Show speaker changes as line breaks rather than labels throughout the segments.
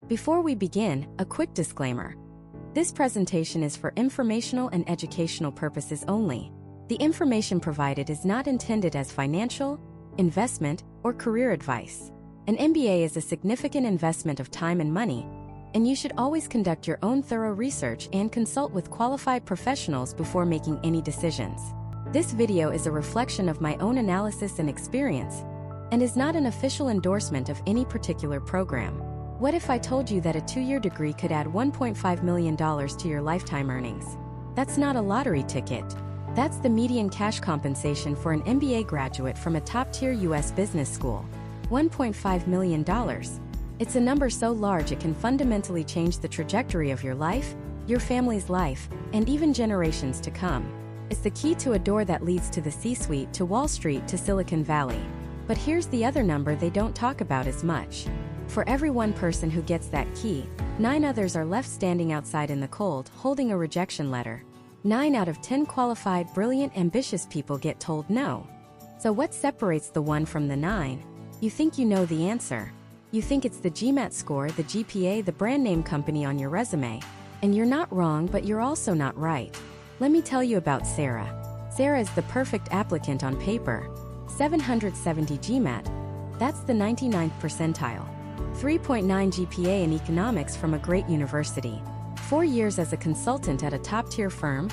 Before we begin, a quick disclaimer. This presentation is for informational and educational purposes only. The information provided is not intended as financial, investment, or career advice. An MBA is a significant investment of time and money, and you should always conduct your own thorough research and consult with qualified professionals before making any decisions. This video is a reflection of my own analysis and experience, and is not an official endorsement of any particular program. What if I told you that a 2-year degree could add $1.5 million to your lifetime earnings? That's not a lottery ticket. That's the median cash compensation for an MBA graduate from a top-tier U.S. business school. $1.5 million. It's a number so large it can fundamentally change the trajectory of your life, your family's life, and even generations to come. It's the key to a door that leads to the C-suite, to Wall Street, to Silicon Valley. But here's the other number they don't talk about as much. For every one person who gets that key, 9 others are left standing outside in the cold, holding a rejection letter. 9 out of 10 qualified, brilliant, ambitious people get told no. So what separates the 1 from the 9? You think you know the answer. You think it's the GMAT score, the GPA, the brand name company on your resume. And you're not wrong, but you're also not right. Let me tell you about Sarah. Sarah is the perfect applicant on paper. 770 GMAT. That's the 99th percentile. 3.9 GPA in economics from a great university. 4 years as a consultant at a top-tier firm.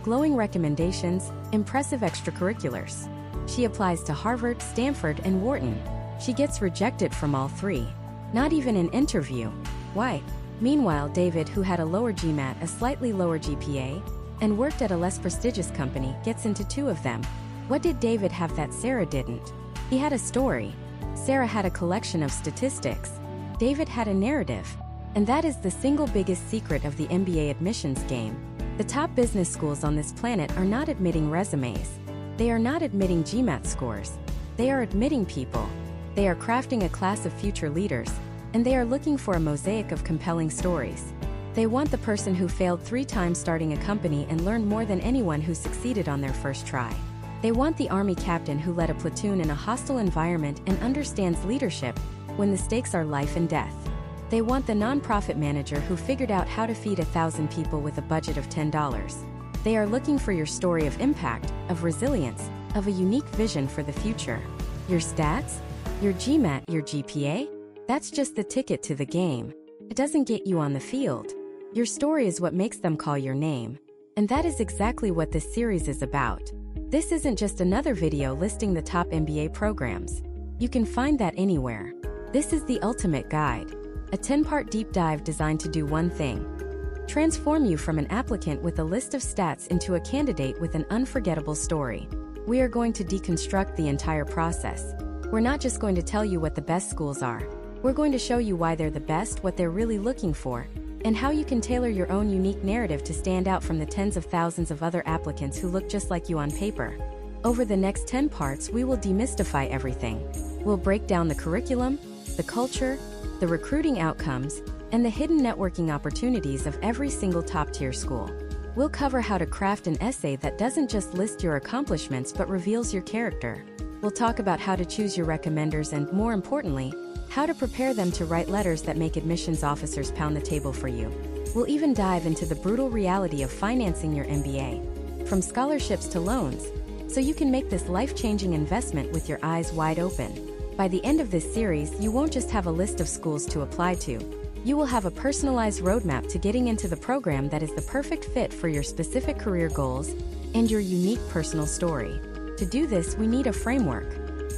Glowing recommendations, impressive extracurriculars. She applies to Harvard, Stanford, and Wharton. She gets rejected from all 3. Not even an interview. Why? Meanwhile, David, who had a lower GMAT, a slightly lower GPA, and worked at a less prestigious company, gets into 2 of them. What did David have that Sarah didn't? He had a story. Sarah had a collection of statistics. David had a narrative. And that is the single biggest secret of the MBA admissions game. The top business schools on this planet are not admitting resumes. They are not admitting GMAT scores. They are admitting people. They are crafting a class of future leaders, and they are looking for a mosaic of compelling stories. They want the person who failed 3 times starting a company and learned more than anyone who succeeded on their first try. They want the Army captain who led a platoon in a hostile environment and understands leadership when the stakes are life and death. They want the nonprofit manager who figured out how to feed 1,000 people with a budget of $10. They are looking for your story of impact, of resilience, of a unique vision for the future. Your stats? Your GMAT, your GPA? That's just the ticket to the game. It doesn't get you on the field. Your story is what makes them call your name. And that is exactly what this series is about. This isn't just another video listing the top MBA programs. You can find that anywhere. This is the ultimate guide. A 10-part deep dive designed to do one thing. Transform you from an applicant with a list of stats into a candidate with an unforgettable story. We are going to deconstruct the entire process. We're not just going to tell you what the best schools are. We're going to show you why they're the best, what they're really looking for, and how you can tailor your own unique narrative to stand out from the tens of thousands of other applicants who look just like you on paper. Over the next 10 parts, we will demystify everything. We'll break down the curriculum, the culture, the recruiting outcomes, and the hidden networking opportunities of every single top-tier school. We'll cover how to craft an essay that doesn't just list your accomplishments but reveals your character. We'll talk about how to choose your recommenders and, more importantly, how to prepare them to write letters that make admissions officers pound the table for you. We'll even dive into the brutal reality of financing your MBA, from scholarships to loans, so you can make this life-changing investment with your eyes wide open. By the end of this series, you won't just have a list of schools to apply to. You will have a personalized roadmap to getting into the program that is the perfect fit for your specific career goals and your unique personal story. To do this, we need a framework.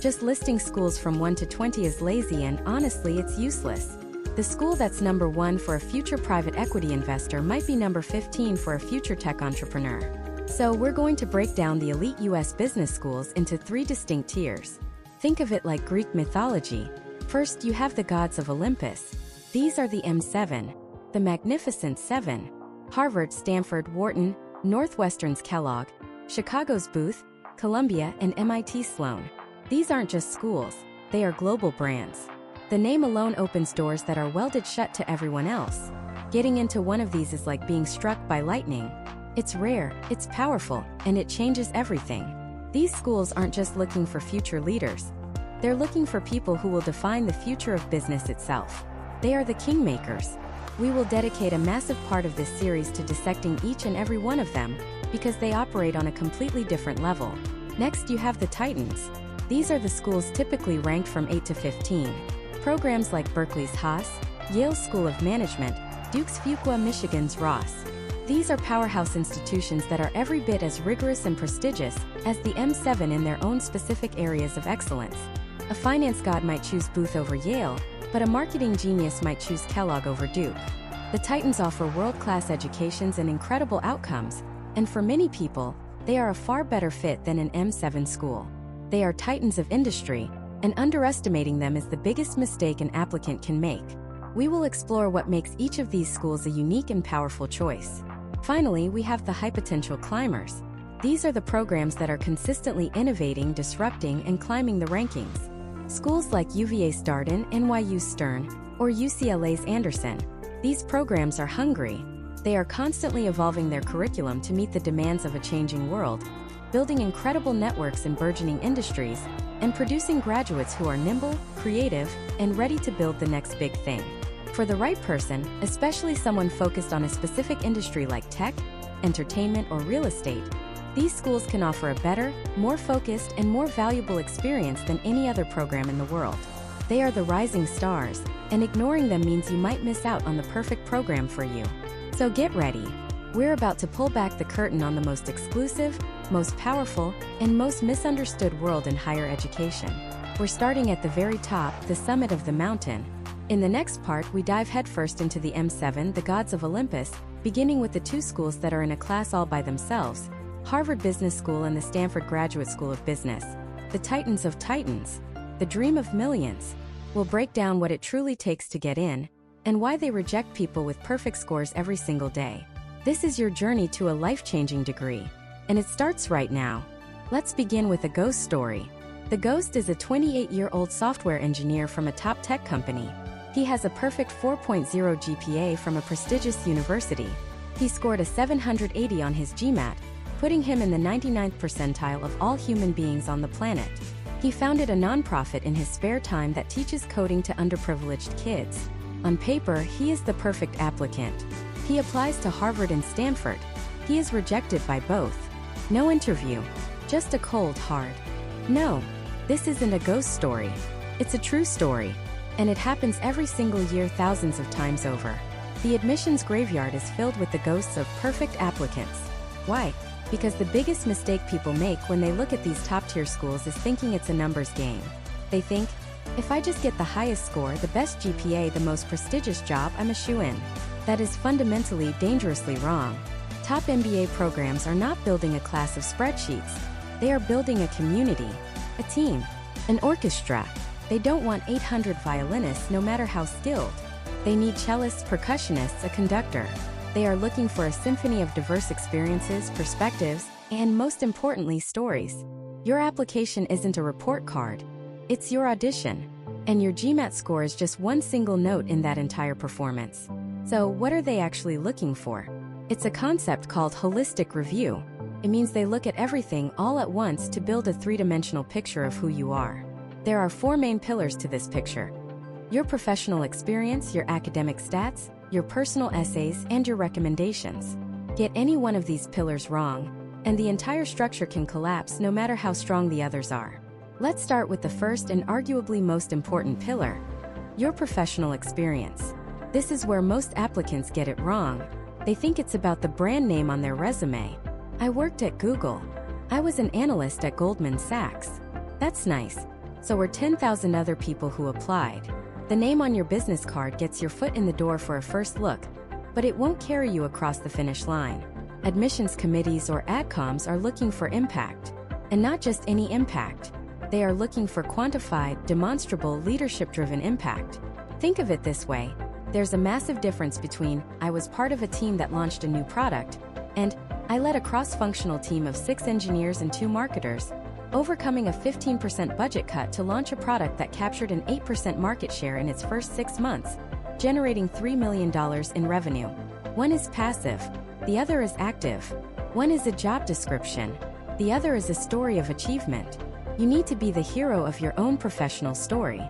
Just listing schools from 1 to 20 is lazy and, honestly, it's useless. The school that's number 1 for a future private equity investor might be number 15 for a future tech entrepreneur. So we're going to break down the elite US business schools into 3 distinct tiers. Think of it like Greek mythology. First, you have the gods of Olympus. These are the M7, the Magnificent 7. Harvard, Stanford, Wharton, Northwestern's Kellogg, Chicago's Booth, Columbia, and MIT Sloan. These aren't just schools, they are global brands. The name alone opens doors that are welded shut to everyone else. Getting into one of these is like being struck by lightning. It's rare, it's powerful, and it changes everything. These schools aren't just looking for future leaders. They're looking for people who will define the future of business itself. They are the kingmakers. We will dedicate a massive part of this series to dissecting each and every one of them, because they operate on a completely different level. Next, you have the Titans. These are the schools typically ranked from 8 to 15. Programs like Berkeley's Haas, Yale's School of Management, Duke's Fuqua, Michigan's Ross. These are powerhouse institutions that are every bit as rigorous and prestigious as the M7 in their own specific areas of excellence. A finance god might choose Booth over Yale, but a marketing genius might choose Kellogg over Duke. The Titans offer world-class educations and incredible outcomes, and for many people, they are a far better fit than an M7 school. They are titans of industry, and underestimating them is the biggest mistake an applicant can make. We will explore what makes each of these schools a unique and powerful choice. Finally, we have the high potential climbers. These are the programs that are consistently innovating, disrupting, and climbing the rankings. Schools like UVA's Darden, NYU's Stern, or UCLA's Anderson. These programs are hungry. They are constantly evolving their curriculum to meet the demands of a changing world, building incredible networks in burgeoning industries, and producing graduates who are nimble, creative, and ready to build the next big thing. For the right person, especially someone focused on a specific industry like tech, entertainment, or real estate, these schools can offer a better, more focused, and more valuable experience than any other program in the world. They are the rising stars, and ignoring them means you might miss out on the perfect program for you. So get ready. We're about to pull back the curtain on the most exclusive, most powerful, and most misunderstood world in higher education. We're starting at the very top, the summit of the mountain. In the next part, we dive headfirst into the M7, the gods of Olympus, beginning with the two schools that are in a class all by themselves, Harvard Business School and the Stanford Graduate School of Business. The titans of titans, the dream of millions. We'll break down what it truly takes to get in, and why they reject people with perfect scores every single day. This is your journey to a life-changing degree, and it starts right now. Let's begin with a ghost story. The ghost is a 28-year-old software engineer from a top tech company. He has a perfect 4.0 GPA from a prestigious university. He scored a 780 on his GMAT, putting him in the 99th percentile of all human beings on the planet. He founded a nonprofit in his spare time that teaches coding to underprivileged kids. On paper, he is the perfect applicant. He applies to Harvard and Stanford. He is rejected by both. No interview, just a cold hard no. This isn't a ghost story. It's a true story. And it happens every single year, thousands of times over. The admissions graveyard is filled with the ghosts of perfect applicants. Why? Because the biggest mistake people make when they look at these top-tier schools is thinking it's a numbers game. They think, if I just get the highest score, the best GPA, the most prestigious job, I'm a shoo-in. That is fundamentally, dangerously wrong. Top MBA programs are not building a class of spreadsheets. They are building a community, a team, an orchestra. They don't want 800 violinists, no matter how skilled. They need cellists, percussionists, a conductor. They are looking for a symphony of diverse experiences, perspectives, and most importantly, stories. Your application isn't a report card. It's your audition. And your GMAT score is just one single note in that entire performance. So what are they actually looking for? It's a concept called holistic review. It means they look at everything all at once to build a three-dimensional picture of who you are. There are four main pillars to this picture: your professional experience, your academic stats, your personal essays, and your recommendations. Get any one of these pillars wrong, and the entire structure can collapse no matter how strong the others are. Let's start with the first and arguably most important pillar: your professional experience. This is where most applicants get it wrong. They think it's about the brand name on their resume. I worked at Google. I was an analyst at Goldman Sachs. That's nice. So were 10,000 other people who applied. The name on your business card gets your foot in the door for a first look, but it won't carry you across the finish line. Admissions committees or adcoms are looking for impact. And not just any impact. They are looking for quantified, demonstrable, leadership-driven impact. Think of it this way. There's a massive difference between, I was part of a team that launched a new product, and, I led a cross-functional team of 6 engineers and 2 marketers, overcoming a 15% budget cut to launch a product that captured an 8% market share in its first 6 months, generating $3 million in revenue. One is passive, the other is active. One is a job description, the other is a story of achievement. You need to be the hero of your own professional story.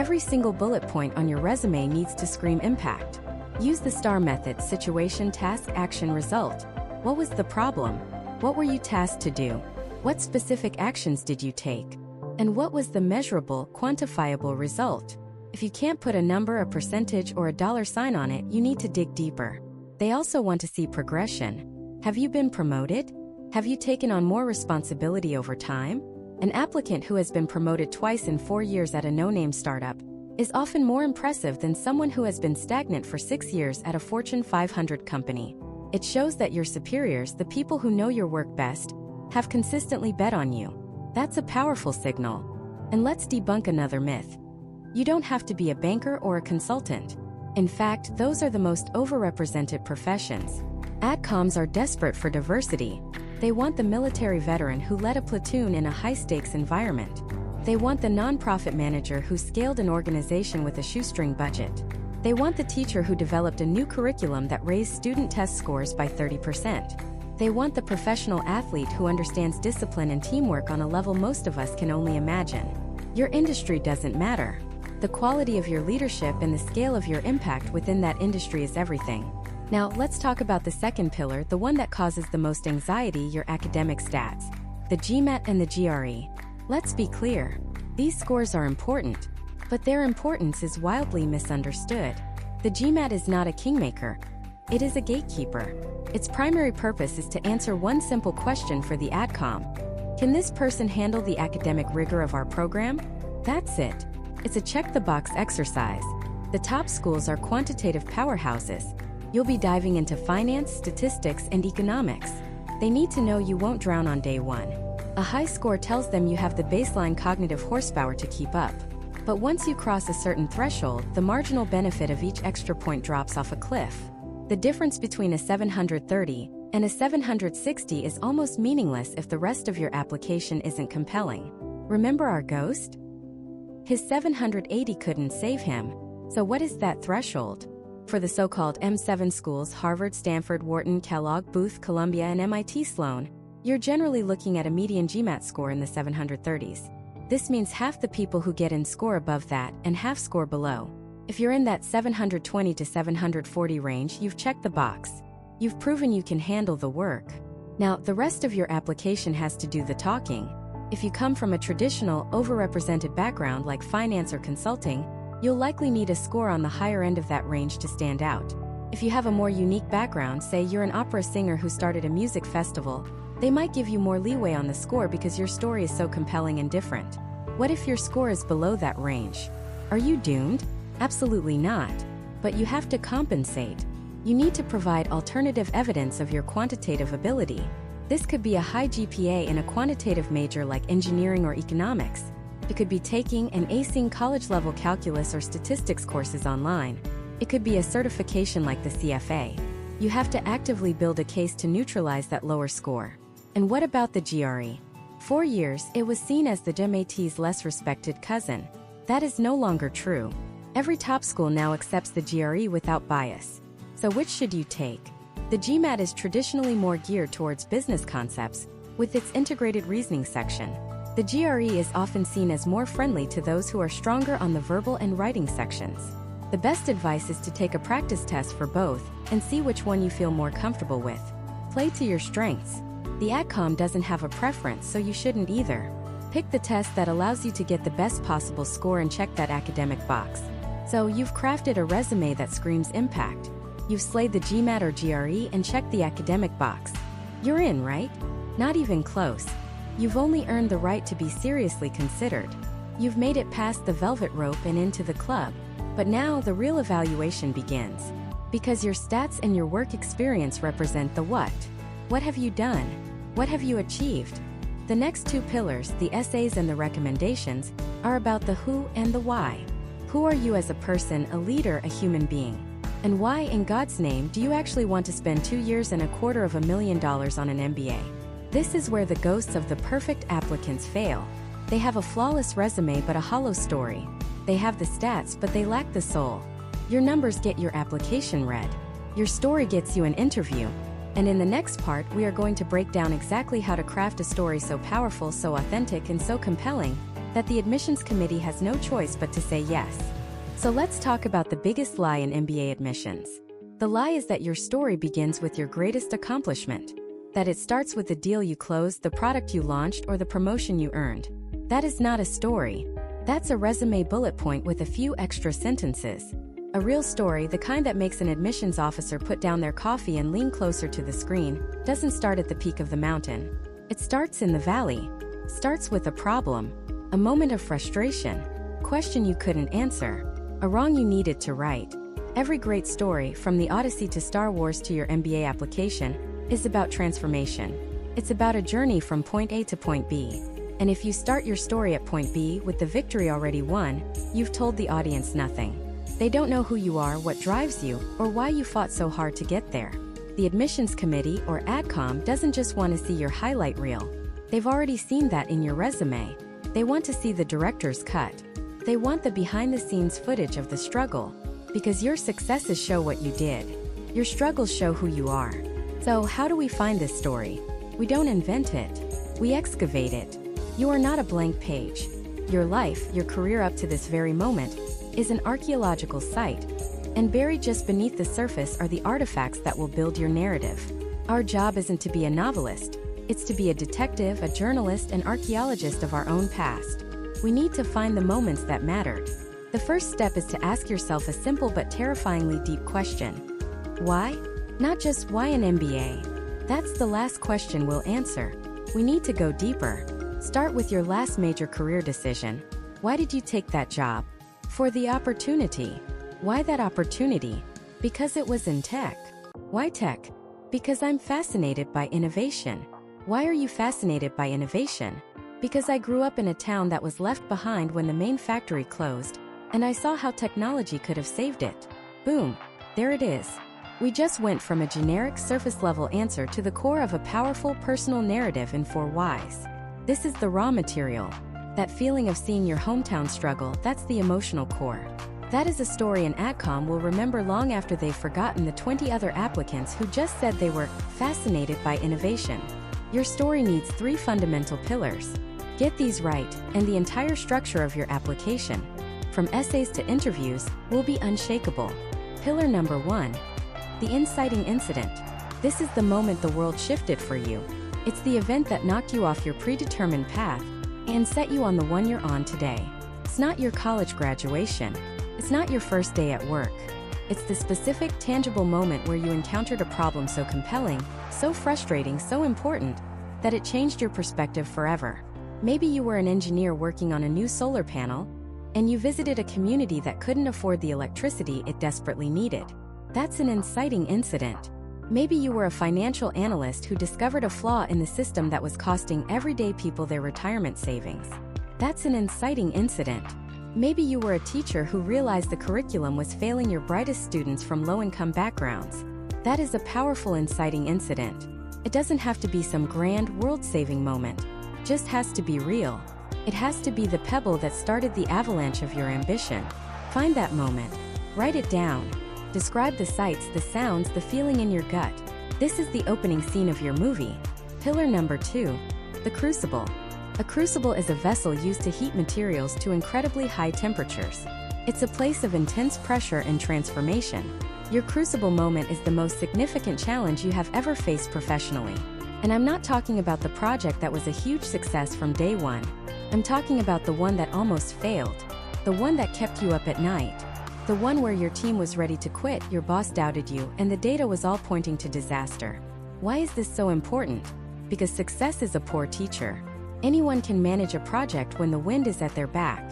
Every single bullet point on your resume needs to scream impact. Use the STAR method: situation, task, action, result. What was the problem? What were you tasked to do? What specific actions did you take? And what was the measurable, quantifiable result? If you can't put a number, a percentage, or a dollar sign on it, you need to dig deeper. They also want to see progression. Have you been promoted? Have you taken on more responsibility over time? An applicant who has been promoted twice in 4 years at a no-name startup is often more impressive than someone who has been stagnant for 6 years at a Fortune 500 company. It shows that your superiors, the people who know your work best, have consistently bet on you. That's a powerful signal. And let's debunk another myth. You don't have to be a banker or a consultant. In fact, those are the most overrepresented professions. AdComs are desperate for diversity. They want the military veteran who led a platoon in a high-stakes environment. They want the nonprofit manager who scaled an organization with a shoestring budget. They want the teacher who developed a new curriculum that raised student test scores by 30%. They want the professional athlete who understands discipline and teamwork on a level most of us can only imagine. Your industry doesn't matter. The quality of your leadership and the scale of your impact within that industry is everything. Now, let's talk about the second pillar, the one that causes the most anxiety: your academic stats. The GMAT and the GRE. Let's be clear. These scores are important, but their importance is wildly misunderstood. The GMAT is not a kingmaker. It is a gatekeeper. Its primary purpose is to answer one simple question for the AdCom. Can this person handle the academic rigor of our program? That's it. It's a check-the-box exercise. The top schools are quantitative powerhouses. You'll be diving into finance, statistics, and economics. They need to know you won't drown on day one. A high score tells them you have the baseline cognitive horsepower to keep up. But once you cross a certain threshold, the marginal benefit of each extra point drops off a cliff. The difference between a 730 and a 760 is almost meaningless if the rest of your application isn't compelling. Remember our ghost? His 780 couldn't save him. So what is that threshold? For the so-called M7 schools, Harvard, Stanford, Wharton, Kellogg, Booth, Columbia, and MIT Sloan, you're generally looking at a median GMAT score in the 730s. This means half the people who get in score above that and half score below. If you're in that 720 to 740 range, you've checked the box. You've proven you can handle the work. Now, the rest of your application has to do the talking. If you come from a traditional, overrepresented background like finance or consulting, you'll likely need a score on the higher end of that range to stand out. If you have a more unique background, say you're an opera singer who started a music festival, they might give you more leeway on the score because your story is so compelling and different. What if your score is below that range? Are you doomed? Absolutely not. But you have to compensate. You need to provide alternative evidence of your quantitative ability. This could be a high GPA in a quantitative major like engineering or economics. It could be taking and acing college-level calculus or statistics courses online. It could be a certification like the CFA. You have to actively build a case to neutralize that lower score. And what about the GRE? For years, it was seen as the GMAT's less respected cousin. That is no longer true. Every top school now accepts the GRE without bias. So which should you take? The GMAT is traditionally more geared towards business concepts, with its integrated reasoning section. The GRE is often seen as more friendly to those who are stronger on the verbal and writing sections. The best advice is to take a practice test for both and see which one you feel more comfortable with. Play to your strengths. The AdCom doesn't have a preference, so you shouldn't either. Pick the test that allows you to get the best possible score and check that academic box. So you've crafted a resume that screams impact. You've slayed the GMAT or GRE and checked the academic box. You're in, right? Not even close. You've only earned the right to be seriously considered. You've made it past the velvet rope and into the club. But now the real evaluation begins. Because your stats and your work experience represent the what. What have you done? What have you achieved? The next two pillars, the essays and the recommendations, are about the who and the why. Who are you as a person, a leader, a human being? And why, in God's name, do you actually want to spend 2 years and $250,000 on an MBA? This is where the ghosts of the perfect applicants fail. They have a flawless resume but a hollow story. They have the stats but they lack the soul. Your numbers get your application read. Your story gets you an interview. And in the next part, we are going to break down exactly how to craft a story so powerful, so authentic, and so compelling that the admissions committee has no choice but to say yes. So let's talk about the biggest lie in MBA admissions. The lie is that your story begins with your greatest accomplishment, that it starts with the deal you closed, the product you launched, or the promotion you earned. That is not a story. That's a resume bullet point with a few extra sentences. A real story, the kind that makes an admissions officer put down their coffee and lean closer to the screen, doesn't start at the peak of the mountain. It starts in the valley. Starts with a problem, a moment of frustration, question you couldn't answer, a wrong you needed to right. Every great story, from the Odyssey to Star Wars to your MBA application, is about transformation. It's about a journey from point A to point B. And if you start your story at point B with the victory already won, you've told the audience nothing. They don't know who you are, what drives you, or why you fought so hard to get there. The admissions committee, or AdCom, doesn't just want to see your highlight reel. They've already seen that in your resume. They want to see the director's cut. They want the behind-the-scenes footage of the struggle. Because your successes show what you did. Your struggles show who you are. So how do we find this story? We don't invent it. We excavate it. You are not a blank page. Your life, your career up to this very moment, is an archaeological site. And buried just beneath the surface are the artifacts that will build your narrative. Our job isn't to be a novelist. It's to be a detective, a journalist, an archaeologist of our own past. We need to find the moments that mattered. The first step is to ask yourself a simple but terrifyingly deep question. Why? Not just why an MBA. That's the last question we'll answer. We need to go deeper. Start with your last major career decision. Why did you take that job? For the opportunity. Why that opportunity? Because it was in tech. Why tech? Because I'm fascinated by innovation. Why are you fascinated by innovation? Because I grew up in a town that was left behind when the main factory closed, and I saw how technology could have saved it. Boom, there it is. We just went from a generic surface-level answer to the core of a powerful personal narrative in 4 whys. This is the raw material. That feeling of seeing your hometown struggle, that's the emotional core. That is a story an AdCom will remember long after they've forgotten the 20 other applicants who just said they were fascinated by innovation. Your story needs 3 fundamental pillars. Get these right, and the entire structure of your application, from essays to interviews, will be unshakable. Pillar number 1. The inciting incident. This is the moment the world shifted for you. It's the event that knocked you off your predetermined path and set you on the one you're on today. It's not your college graduation. It's not your first day at work. It's the specific, tangible moment where you encountered a problem so compelling, so frustrating, so important, that it changed your perspective forever. Maybe you were an engineer working on a new solar panel, and you visited a community that couldn't afford the electricity it desperately needed. That's an inciting incident. Maybe you were a financial analyst who discovered a flaw in the system that was costing everyday people their retirement savings. That's an inciting incident. Maybe you were a teacher who realized the curriculum was failing your brightest students from low-income backgrounds. That is a powerful inciting incident. It doesn't have to be some grand, world-saving moment. It just has to be real. It has to be the pebble that started the avalanche of your ambition. Find that moment. Write it down. Describe the sights, the sounds, the feeling in your gut. This is the opening scene of your movie. Pillar number 2. The crucible. A crucible is a vessel used to heat materials to incredibly high temperatures. It's a place of intense pressure and transformation. Your crucible moment is the most significant challenge you have ever faced professionally. And I'm not talking about the project that was a huge success from day one. I'm talking about the one that almost failed. The one that kept you up at night. The one where your team was ready to quit, your boss doubted you, and the data was all pointing to disaster. Why is this so important? Because success is a poor teacher. Anyone can manage a project when the wind is at their back.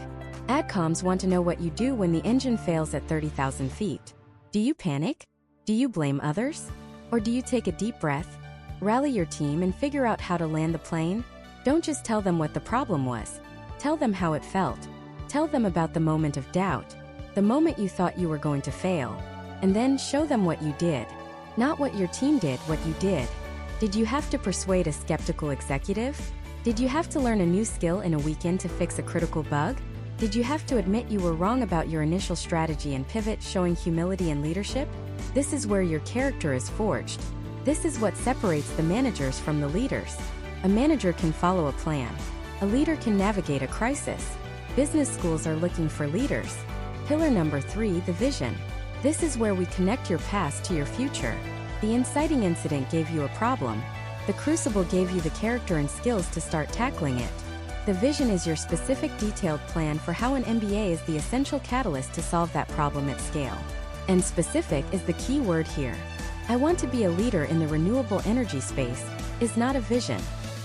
AdComs want to know what you do when the engine fails at 30,000 feet. Do you panic? Do you blame others? Or do you take a deep breath, rally your team, and figure out how to land the plane? Don't just tell them what the problem was. Tell them how it felt. Tell them about the moment of doubt. The moment you thought you were going to fail, and then show them what you did. Not what your team did, what you did. Did you have to persuade a skeptical executive? Did you have to learn a new skill in a weekend to fix a critical bug? Did you have to admit you were wrong about your initial strategy and pivot, showing humility and leadership? This is where your character is forged. This is what separates the managers from the leaders. A manager can follow a plan. A leader can navigate a crisis. Business schools are looking for leaders. Pillar number 3, the vision. This is where we connect your past to your future. The inciting incident gave you a problem. The crucible gave you the character and skills to start tackling it. The vision is your specific detailed plan for how an MBA is the essential catalyst to solve that problem at scale. And specific is the key word here. I want to be a leader in the renewable energy space is not a vision.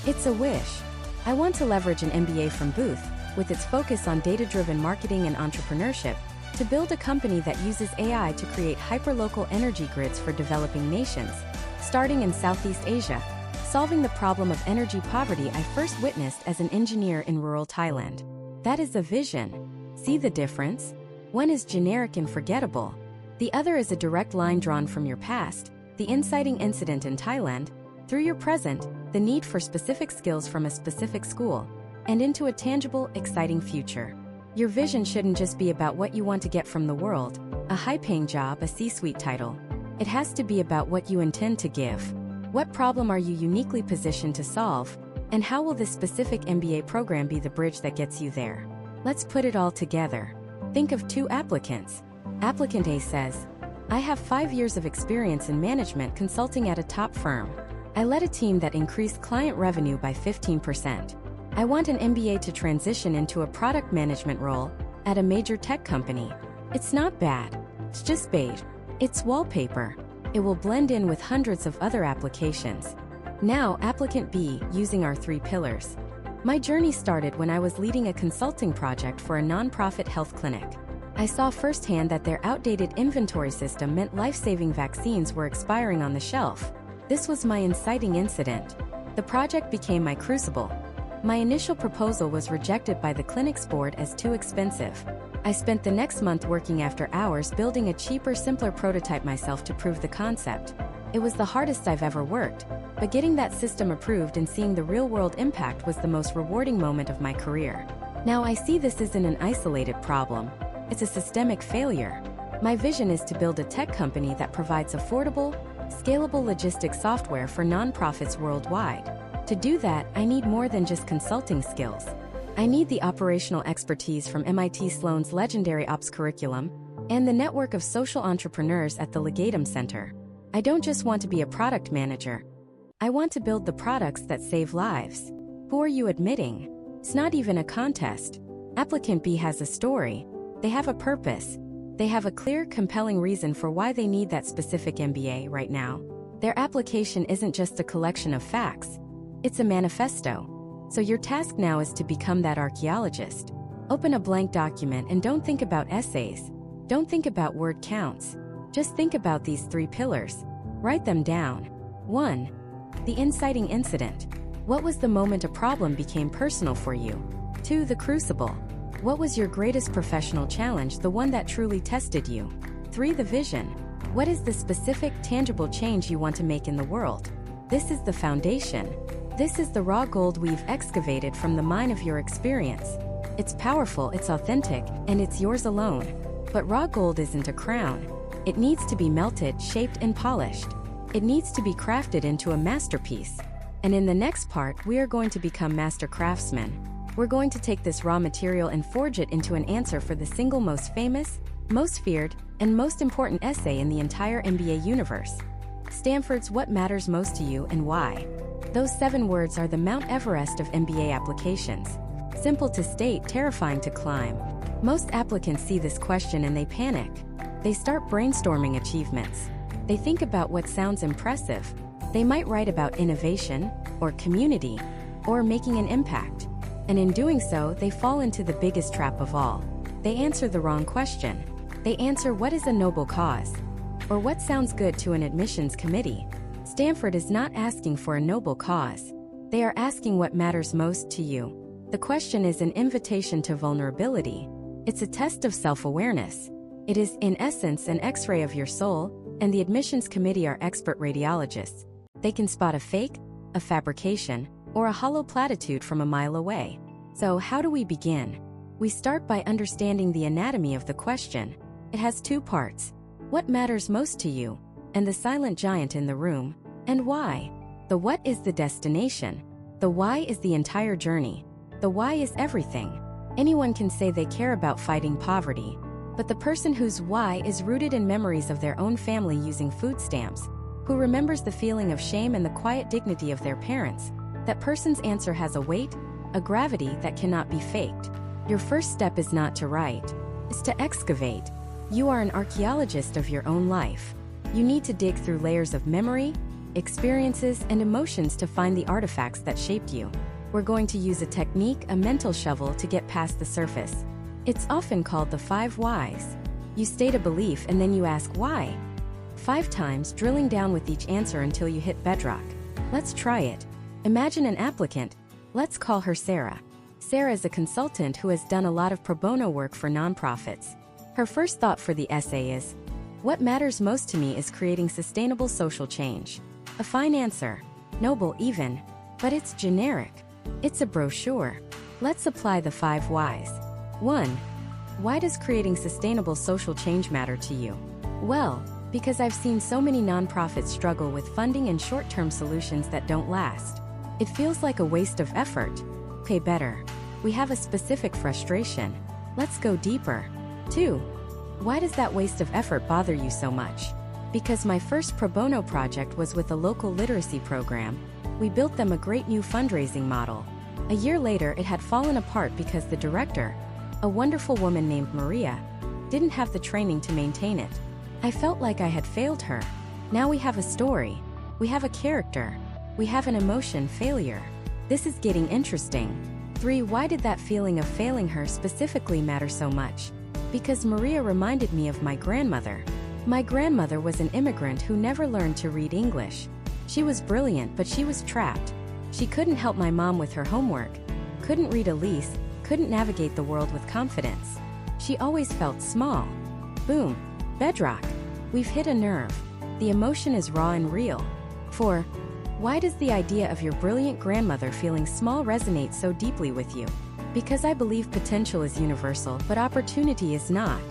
It's a wish. I want to leverage an MBA from Booth, with its focus on data-driven marketing and entrepreneurship, to build a company that uses AI to create hyperlocal energy grids for developing nations, starting in Southeast Asia, solving the problem of energy poverty I first witnessed as an engineer in rural Thailand. That is a vision. See the difference? One is generic and forgettable. The other is a direct line drawn from your past, the inciting incident in Thailand, through your present, the need for specific skills from a specific school, and into a tangible, exciting future. Your vision shouldn't just be about what you want to get from the world, a high-paying job, a C-suite title. It has to be about what you intend to give. What problem are you uniquely positioned to solve, and how will this specific MBA program be the bridge that gets you there? Let's put it all together. Think of 2 applicants. Applicant A says, I have 5 years of experience in management consulting at a top firm. I led a team that increased client revenue by 15%. I want an MBA to transition into a product management role at a major tech company. It's not bad. It's just beige. It's wallpaper. It will blend in with hundreds of other applications. Now, applicant B, using our 3 pillars. My journey started when I was leading a consulting project for a nonprofit health clinic. I saw firsthand that their outdated inventory system meant life-saving vaccines were expiring on the shelf. This was my inciting incident. The project became my crucible. My initial proposal was rejected by the clinic's board as too expensive. I spent the next month working after hours building a cheaper, simpler prototype myself to prove the concept. It was the hardest I've ever worked, but getting that system approved and seeing the real-world impact was the most rewarding moment of my career. Now I see this isn't an isolated problem. It's a systemic failure. My vision is to build a tech company that provides affordable, scalable logistics software for nonprofits worldwide. To do that, I need more than just consulting skills. I need the operational expertise from MIT Sloan's legendary ops curriculum and the network of social entrepreneurs at the Legatum Center. I don't just want to be a product manager. I want to build the products that save lives. Who are you admitting? It's not even a contest. Applicant B has a story. They have a purpose. They have a clear, compelling reason for why they need that specific MBA right now. Their application isn't just a collection of facts. It's a manifesto. So your task now is to become that archaeologist. Open a blank document and don't think about essays. Don't think about word counts. Just think about these 3 pillars. Write them down. 1. The inciting incident. What was the moment a problem became personal for you? 2. The crucible. What was your greatest professional challenge, the one that truly tested you? 3. The vision. What is the specific, tangible change you want to make in the world? This is the foundation. This is the raw gold we've excavated from the mine of your experience. It's powerful, it's authentic, and it's yours alone. But raw gold isn't a crown. It needs to be melted, shaped, and polished. It needs to be crafted into a masterpiece. And in the next part, we are going to become master craftsmen. We're going to take this raw material and forge it into an answer for the single most famous, most feared, and most important essay in the entire MBA universe. Stanford's What Matters Most to You and Why. Those 7 words are the Mount Everest of MBA applications. Simple to state, terrifying to climb. Most applicants see this question and they panic. They start brainstorming achievements. They think about what sounds impressive. They might write about innovation, or community, or making an impact. And in doing so, they fall into the biggest trap of all. They answer the wrong question. They answer what is a noble cause, or what sounds good to an admissions committee. Stanford is not asking for a noble cause. They are asking what matters most to you. The question is an invitation to vulnerability. It's a test of self-awareness. It is, in essence, an X-ray of your soul, and the admissions committee are expert radiologists. They can spot a fake, a fabrication, or a hollow platitude from a mile away. So how do we begin? We start by understanding the anatomy of the question. It has 2 parts. What matters most to you? And the silent giant in the room. And why? The what is the destination. The why is the entire journey. The why is everything. Anyone can say they care about fighting poverty, but the person whose why is rooted in memories of their own family using food stamps, who remembers the feeling of shame and the quiet dignity of their parents, that person's answer has a weight, a gravity that cannot be faked. Your first step is not to write, it's to excavate. You are an archaeologist of your own life. You need to dig through layers of memory, experiences, and emotions to find the artifacts that shaped you. We're going to use a technique, a mental shovel, to get past the surface. It's often called the 5 whys. You state a belief and then you ask why. 5 times, drilling down with each answer until you hit bedrock. Let's try it. Imagine an applicant. Let's call her Sarah. Sarah is a consultant who has done a lot of pro bono work for nonprofits. Her first thought for the essay is, what matters most to me is creating sustainable social change. A fine answer. Noble even. But it's generic. It's a brochure. Let's apply the 5 whys. 1. Why does creating sustainable social change matter to you? Well, because I've seen so many nonprofits struggle with funding and short-term solutions that don't last. It feels like a waste of effort. Okay, better. We have a specific frustration. Let's go deeper. 2. Why does that waste of effort bother you so much? Because my first pro bono project was with a local literacy program. We built them a great new fundraising model. A year later, it had fallen apart because the director, a wonderful woman named Maria, didn't have the training to maintain it. I felt like I had failed her. Now we have a story. We have a character. We have an emotion: failure. This is getting interesting. 3. Why did that feeling of failing her specifically matter so much? Because Maria reminded me of my grandmother. My grandmother was an immigrant who never learned to read English. She was brilliant, but she was trapped. She couldn't help my mom with her homework, couldn't read a lease, couldn't navigate the world with confidence. She always felt small. Boom. Bedrock. We've hit a nerve. The emotion is raw and real. 4. Why does the idea of your brilliant grandmother feeling small resonate so deeply with you? Because I believe potential is universal, but opportunity is not.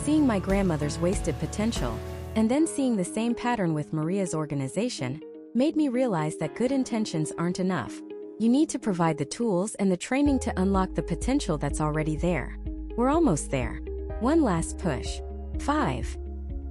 Seeing my grandmother's wasted potential, and then seeing the same pattern with Maria's organization, made me realize that good intentions aren't enough. You need to provide the tools and the training to unlock the potential that's already there. We're almost there. One last push. 5.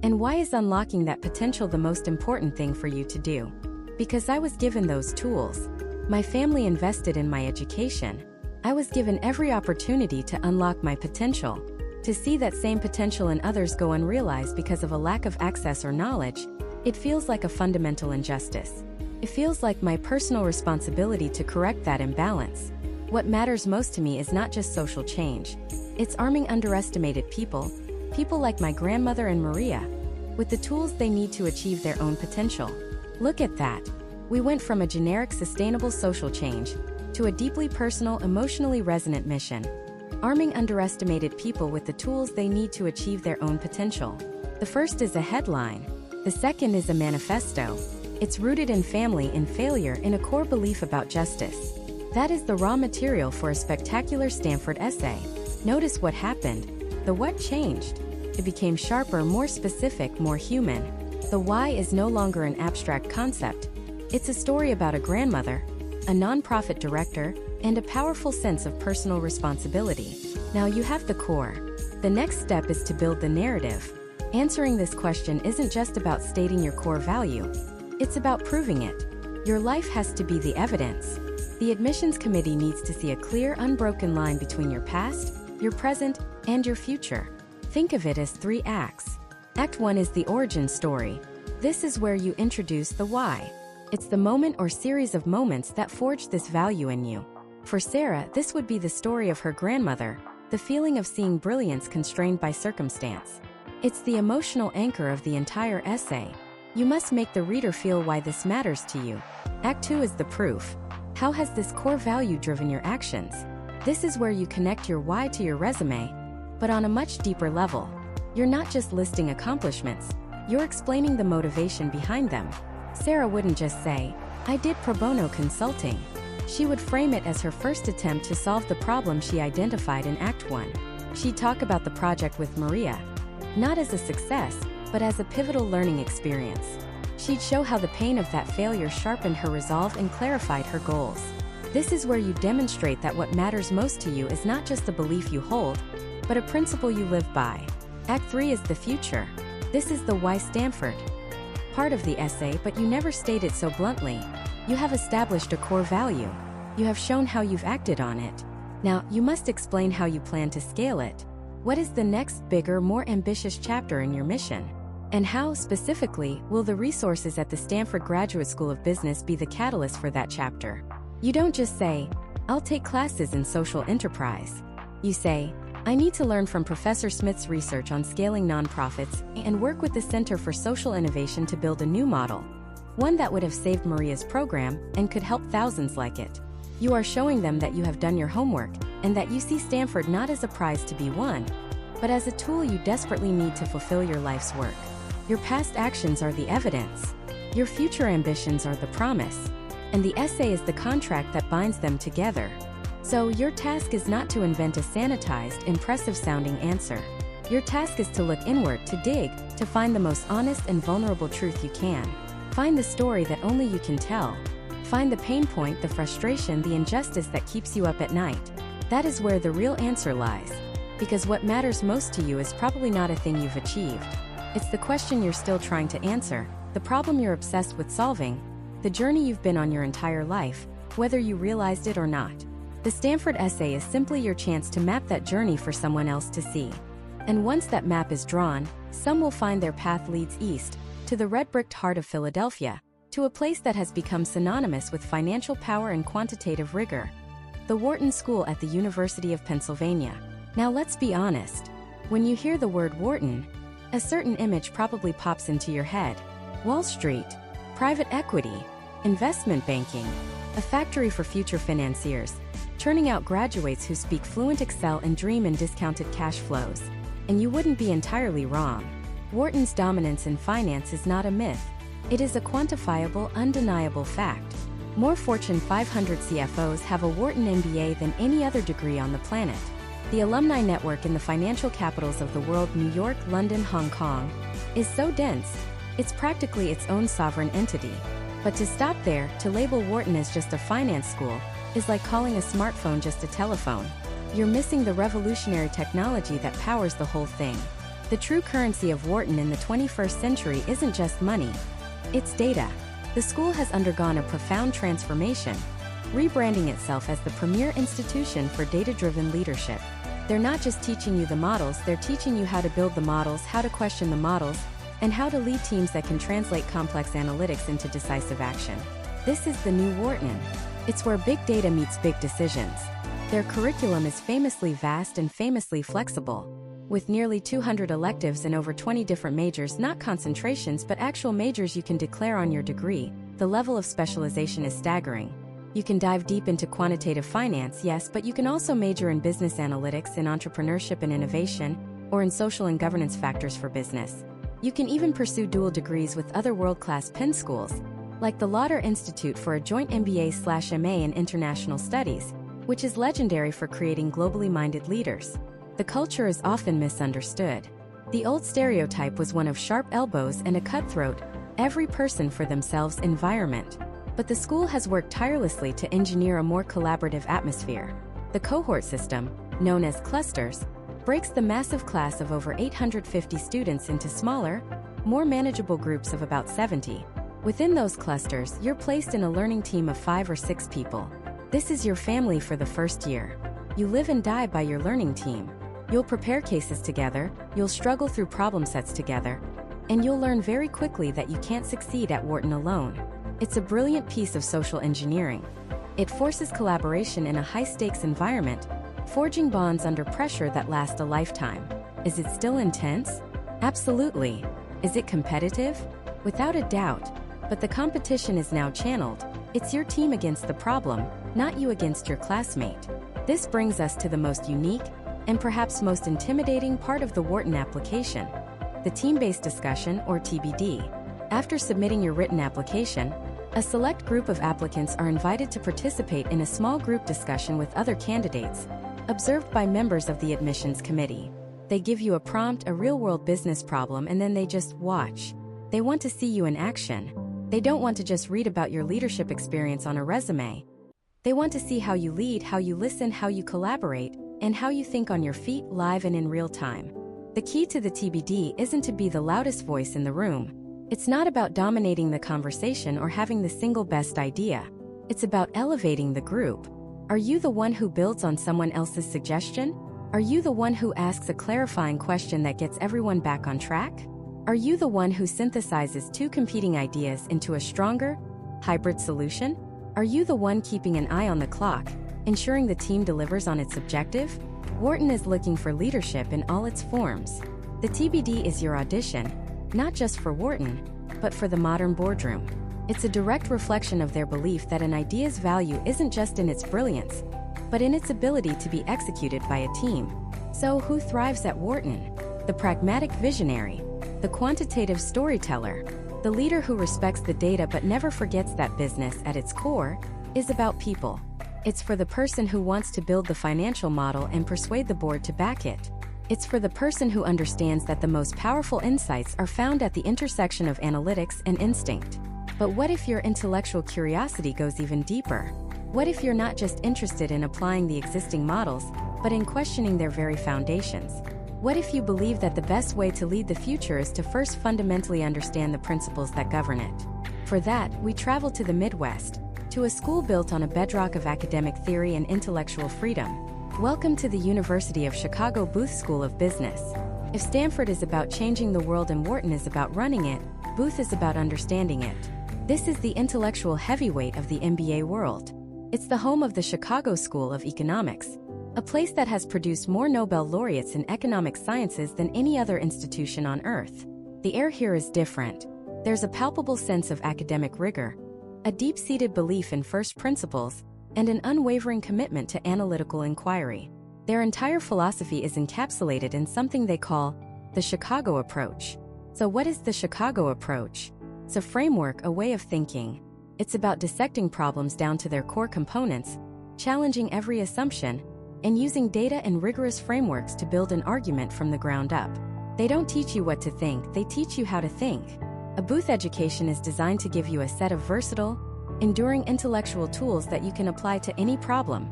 And why is unlocking that potential the most important thing for you to do? Because I was given those tools. My family invested in my education. I was given every opportunity to unlock my potential. To see that same potential in others go unrealized because of a lack of access or knowledge, it feels like a fundamental injustice. It feels like my personal responsibility to correct that imbalance. What matters most to me is not just social change. It's arming underestimated people, people like my grandmother and Maria, with the tools they need to achieve their own potential. Look at that. We went from a generic sustainable social change to a deeply personal, emotionally resonant mission, arming underestimated people with the tools they need to achieve their own potential. The first is a headline. The second is a manifesto. It's rooted in family, in failure, in a core belief about justice. That is the raw material for a spectacular Stanford essay. Notice what happened. The what changed. It became sharper, more specific, more human. The why is no longer an abstract concept. It's a story about a grandmother, a nonprofit director, and a powerful sense of personal responsibility. Now you have the core. The next step is to build the narrative. Answering this question isn't just about stating your core value. It's about proving it. Your life has to be the evidence. The admissions committee needs to see a clear, unbroken line between your past, your present, and your future. Think of it as 3 acts. Act 1 is the origin story. This is where you introduce the why. It's the moment or series of moments that forge this value in you. For Sarah, this would be the story of her grandmother, the feeling of seeing brilliance constrained by circumstance. It's the emotional anchor of the entire essay. You must make the reader feel why this matters to you. Act 2 is the proof. How has this core value driven your actions? This is where you connect your why to your resume, but on a much deeper level. You're not just listing accomplishments, you're explaining the motivation behind them. Sarah wouldn't just say, "I did pro bono consulting." She would frame it as her first attempt to solve the problem she identified in Act 1. She'd talk about the project with Maria, not as a success, but as a pivotal learning experience. She'd show how the pain of that failure sharpened her resolve and clarified her goals. This is where you demonstrate that what matters most to you is not just a belief you hold, but a principle you live by. Act 3 is the future. This is the why Stanford part of the essay, but you never state it so bluntly. You have established a core value. You have shown how you've acted on it. Now, you must explain how you plan to scale it. What is the next bigger, more ambitious chapter in your mission? And how, specifically, will the resources at the Stanford Graduate School of Business be the catalyst for that chapter? You don't just say, "I'll take classes in social enterprise." You say, "I need to learn from Professor Smith's research on scaling nonprofits and work with the Center for Social Innovation to build a new model, one that would have saved Maria's program and could help thousands like it." You are showing them that you have done your homework and that you see Stanford not as a prize to be won, but as a tool you desperately need to fulfill your life's work. Your past actions are the evidence. Your future ambitions are the promise. And the essay is the contract that binds them together. So your task is not to invent a sanitized, impressive-sounding answer. Your task is to look inward, to dig, to find the most honest and vulnerable truth you can. Find the story that only you can tell. Find the pain point, the frustration, the injustice that keeps you up at night. That is where the real answer lies. Because what matters most to you is probably not a thing you've achieved. It's the question you're still trying to answer, the problem you're obsessed with solving, the journey you've been on your entire life, whether you realized it or not. The Stanford essay is simply your chance to map that journey for someone else to see. And once that map is drawn, some will find their path leads east, to the red-bricked heart of Philadelphia, to a place that has become synonymous with financial power and quantitative rigor. The Wharton School at the University of Pennsylvania. Now let's be honest. When you hear the word Wharton, a certain image probably pops into your head. Wall Street, private equity, investment banking, a factory for future financiers, churning out graduates who speak fluent Excel and dream in discounted cash flows. And you wouldn't be entirely wrong. Wharton's dominance in finance is not a myth. It is a quantifiable, undeniable fact. More Fortune 500 CFOs have a Wharton MBA than any other degree on the planet. The alumni network in the financial capitals of the world, New York, London, Hong Kong, is so dense, it's practically its own sovereign entity. But to stop there, to label Wharton as just a finance school, is like calling a smartphone just a telephone. You're missing the revolutionary technology that powers the whole thing. The true currency of Wharton in the 21st century isn't just money. It's data. The school has undergone a profound transformation, rebranding itself as the premier institution for data-driven leadership. They're not just teaching you the models, they're teaching you how to build the models, how to question the models, and how to lead teams that can translate complex analytics into decisive action. This is the new Wharton. It's where big data meets big decisions. Their curriculum is famously vast and famously flexible. With nearly 200 electives and over 20 different majors, not concentrations but actual majors you can declare on your degree, the level of specialization is staggering. You can dive deep into quantitative finance, yes, but you can also major in business analytics, in entrepreneurship and innovation, or in social and governance factors for business. You can even pursue dual degrees with other world-class Penn schools, like the Lauder Institute for a joint MBA/MA in International Studies, which is legendary for creating globally minded leaders. The culture is often misunderstood. The old stereotype was one of sharp elbows and a cutthroat, every person for themselves environment. But the school has worked tirelessly to engineer a more collaborative atmosphere. The cohort system, known as clusters, breaks the massive class of over 850 students into smaller, more manageable groups of about 70. Within those clusters, you're placed in a learning team of 5 or 6 people. This is your family for the first year. You live and die by your learning team. You'll prepare cases together, you'll struggle through problem sets together, and you'll learn very quickly that you can't succeed at Wharton alone. It's a brilliant piece of social engineering. It forces collaboration in a high-stakes environment, forging bonds under pressure that last a lifetime. Is it still intense? Absolutely. Is it competitive? Without a doubt. But the competition is now channeled. It's your team against the problem, not you against your classmate. This brings us to the most unique, and perhaps most intimidating part of the Wharton application, the team-based discussion, or TBD. After submitting your written application, a select group of applicants are invited to participate in a small group discussion with other candidates, observed by members of the admissions committee. They give you a prompt, a real-world business problem, and then they just watch. They want to see you in action. They don't want to just read about your leadership experience on a resume. They want to see how you lead, how you listen, how you collaborate, and how you think on your feet, live and in real time. The key to the TBD isn't to be the loudest voice in the room. It's not about dominating the conversation or having the single best idea. It's about elevating the group. Are you the one who builds on someone else's suggestion? Are you the one who asks a clarifying question that gets everyone back on track? Are you the one who synthesizes two competing ideas into a stronger, hybrid solution? Are you the one keeping an eye on the clock, ensuring the team delivers on its objective? Wharton is looking for leadership in all its forms. The TBD is your audition, not just for Wharton, but for the modern boardroom. It's a direct reflection of their belief that an idea's value isn't just in its brilliance, but in its ability to be executed by a team. So who thrives at Wharton? The pragmatic visionary, the quantitative storyteller, the leader who respects the data but never forgets that business at its core is about people. It's for the person who wants to build the financial model and persuade the board to back it. It's for the person who understands that the most powerful insights are found at the intersection of analytics and instinct. But what if your intellectual curiosity goes even deeper? What if you're not just interested in applying the existing models, but in questioning their very foundations? What if you believe that the best way to lead the future is to first fundamentally understand the principles that govern it? For that, we travel to the Midwest, to a school built on a bedrock of academic theory and intellectual freedom. Welcome to the University of Chicago Booth School of Business. If Stanford is about changing the world and Wharton is about running it, Booth is about understanding it. This is the intellectual heavyweight of the MBA world. It's the home of the Chicago School of Economics, a place that has produced more Nobel laureates in economic sciences than any other institution on Earth. The air here is different. There's a palpable sense of academic rigor, a deep-seated belief in first principles, and an unwavering commitment to analytical inquiry. Their entire philosophy is encapsulated in something they call the Chicago approach. So what is the Chicago approach? It's a framework, a way of thinking. It's about dissecting problems down to their core components, challenging every assumption, and using data and rigorous frameworks to build an argument from the ground up. They don't teach you what to think, they teach you how to think. A Booth education is designed to give you a set of versatile, enduring intellectual tools that you can apply to any problem,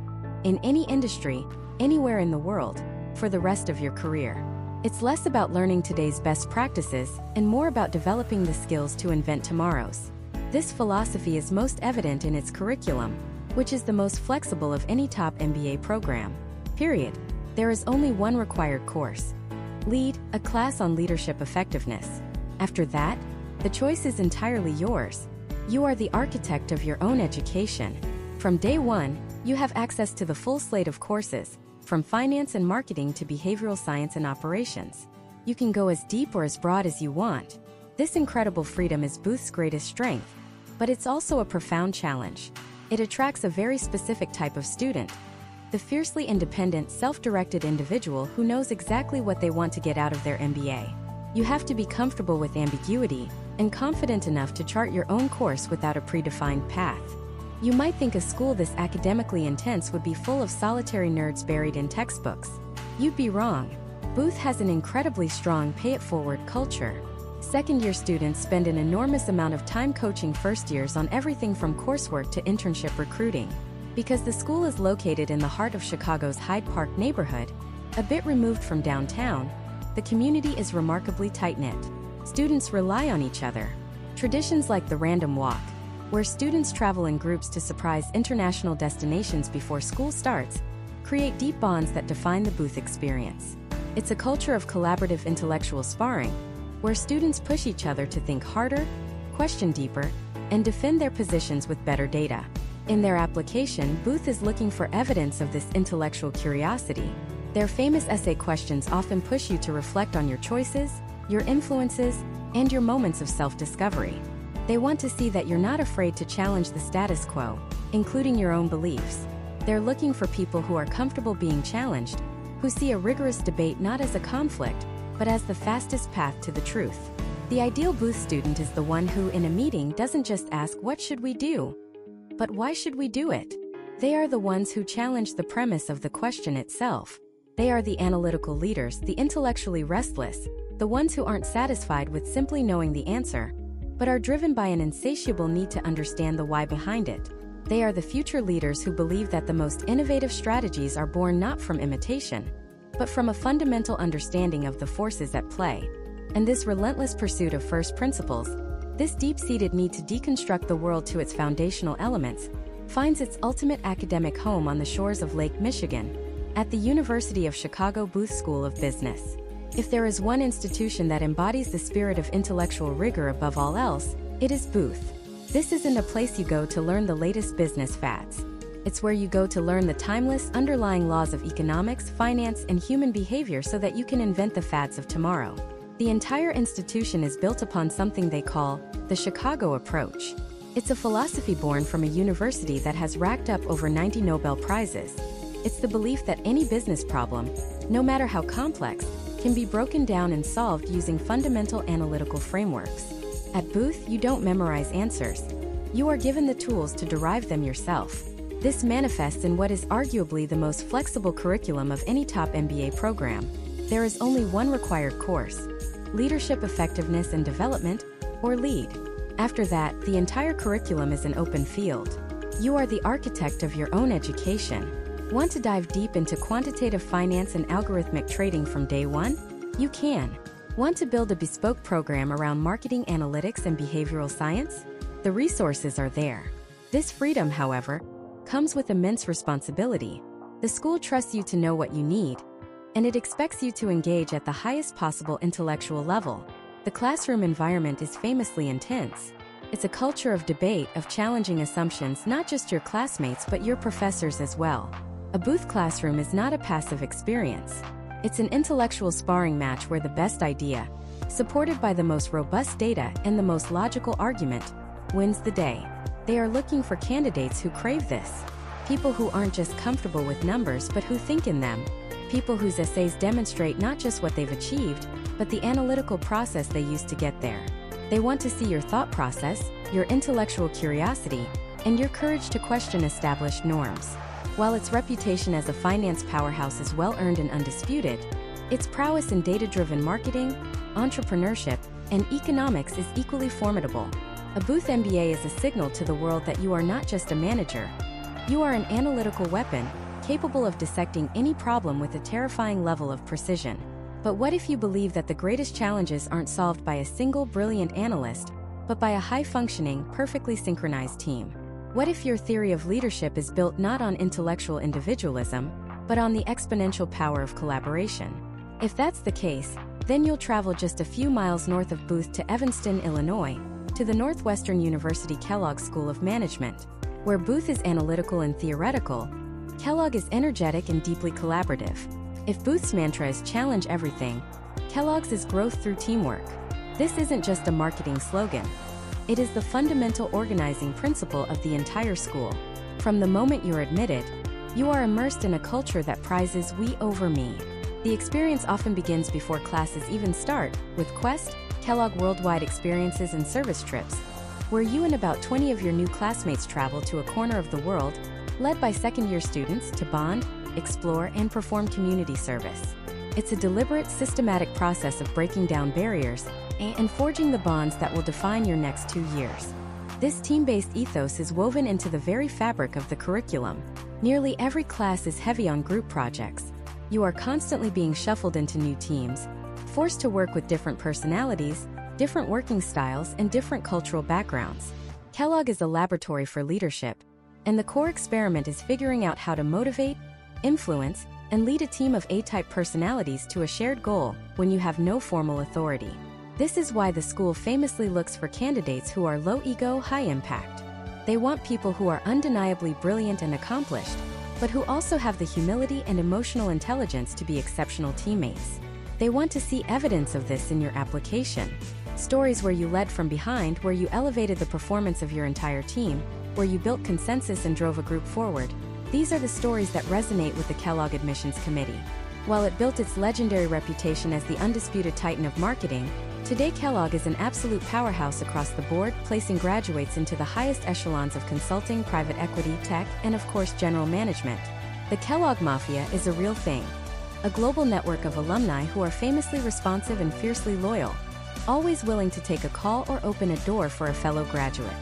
in any industry, anywhere in the world, for the rest of your career. It's less about learning today's best practices and more about developing the skills to invent tomorrow's. This philosophy is most evident in its curriculum, which is the most flexible of any top MBA program. Period. There is only one required course. Lead, a class on leadership effectiveness. After that, the choice is entirely yours. You are the architect of your own education. From day one, you have access to the full slate of courses, from finance and marketing to behavioral science and operations. You can go as deep or as broad as you want. This incredible freedom is Booth's greatest strength, but it's also a profound challenge. It attracts a very specific type of student, the fiercely independent, self-directed individual who knows exactly what they want to get out of their MBA. You have to be comfortable with ambiguity and confident enough to chart your own course without a predefined path. You might think a school this academically intense would be full of solitary nerds buried in textbooks. You'd be wrong. Booth has an incredibly strong pay-it-forward culture. Second-year students spend an enormous amount of time coaching first-years on everything from coursework to internship recruiting. Because the school is located in the heart of Chicago's Hyde Park neighborhood, a bit removed from downtown, the community is remarkably tight-knit. Students rely on each other. Traditions like the Random Walk, where students travel in groups to surprise international destinations before school starts, create deep bonds that define the Booth experience. It's a culture of collaborative intellectual sparring, where students push each other to think harder, question deeper, and defend their positions with better data. In their application, Booth is looking for evidence of this intellectual curiosity. Their famous essay questions often push you to reflect on your choices, your influences, and your moments of self-discovery. They want to see that you're not afraid to challenge the status quo, including your own beliefs. They're looking for people who are comfortable being challenged, who see a rigorous debate not as a conflict, but as the fastest path to the truth. The ideal Booth student is the one who, in a meeting, doesn't just ask, "What should we do?" but "Why should we do it?" They are the ones who challenge the premise of the question itself. They are the analytical leaders, the intellectually restless, the ones who aren't satisfied with simply knowing the answer, but are driven by an insatiable need to understand the why behind it. They are the future leaders who believe that the most innovative strategies are born not from imitation, but from a fundamental understanding of the forces at play. And this relentless pursuit of first principles, this deep-seated need to deconstruct the world to its foundational elements, finds its ultimate academic home on the shores of Lake Michigan, at the University of Chicago Booth School of Business. If there is one institution that embodies the spirit of intellectual rigor above all else, it is Booth. This isn't a place you go to learn the latest business fads. It's where you go to learn the timeless, underlying laws of economics, finance, and human behavior so that you can invent the fads of tomorrow. The entire institution is built upon something they call the Chicago approach. It's a philosophy born from a university that has racked up over 90 Nobel Prizes. It's the belief that any business problem, no matter how complex, can be broken down and solved using fundamental analytical frameworks. At Booth, you don't memorize answers. You are given the tools to derive them yourself. This manifests in what is arguably the most flexible curriculum of any top MBA program. There is only one required course: Leadership Effectiveness and Development, or LEAD. After that, the entire curriculum is an open field. You are the architect of your own education. Want to dive deep into quantitative finance and algorithmic trading from day one? You can. Want to build a bespoke program around marketing analytics and behavioral science? The resources are there. This freedom, however, comes with immense responsibility. The school trusts you to know what you need, and it expects you to engage at the highest possible intellectual level. The classroom environment is famously intense. It's a culture of debate, of challenging assumptions, not just your classmates but your professors as well. A Booth classroom is not a passive experience. It's an intellectual sparring match where the best idea, supported by the most robust data and the most logical argument, wins the day. They are looking for candidates who crave this. People who aren't just comfortable with numbers but who think in them. People whose essays demonstrate not just what they've achieved, but the analytical process they used to get there. They want to see your thought process, your intellectual curiosity, and your courage to question established norms. While its reputation as a finance powerhouse is well-earned and undisputed, its prowess in data-driven marketing, entrepreneurship, and economics is equally formidable. A Booth MBA is a signal to the world that you are not just a manager. You are an analytical weapon, capable of dissecting any problem with a terrifying level of precision. But what if you believe that the greatest challenges aren't solved by a single brilliant analyst, but by a high-functioning, perfectly synchronized team? What if your theory of leadership is built not on intellectual individualism, but on the exponential power of collaboration? If that's the case, then you'll travel just a few miles north of Booth to Evanston, Illinois, to the Northwestern University Kellogg School of Management. Where Booth is analytical and theoretical, Kellogg is energetic and deeply collaborative. If Booth's mantra is challenge everything, Kellogg's is growth through teamwork. This isn't just a marketing slogan. It is the fundamental organizing principle of the entire school. From the moment you're admitted, you are immersed in a culture that prizes we over me. The experience often begins before classes even start, with Quest, Kellogg Worldwide Experiences and Service Trips, where you and about 20 of your new classmates travel to a corner of the world, led by second-year students to bond, explore, and perform community service. It's a deliberate, systematic process of breaking down barriers and forging the bonds that will define your next 2 years. This team-based ethos is woven into the very fabric of the curriculum. Nearly every class is heavy on group projects. You are constantly being shuffled into new teams, forced to work with different personalities, different working styles, and different cultural backgrounds. Kellogg is a laboratory for leadership, and the core experiment is figuring out how to motivate, influence, and lead a team of A-type personalities to a shared goal when you have no formal authority. This is why the school famously looks for candidates who are low-ego, high-impact. They want people who are undeniably brilliant and accomplished, but who also have the humility and emotional intelligence to be exceptional teammates. They want to see evidence of this in your application. Stories where you led from behind, where you elevated the performance of your entire team, where you built consensus and drove a group forward. These are the stories that resonate with the Kellogg Admissions Committee. While it built its legendary reputation as the undisputed titan of marketing, today Kellogg is an absolute powerhouse across the board, placing graduates into the highest echelons of consulting, private equity, tech, and of course general management. The Kellogg Mafia is a real thing. A global network of alumni who are famously responsive and fiercely loyal, always willing to take a call or open a door for a fellow graduate.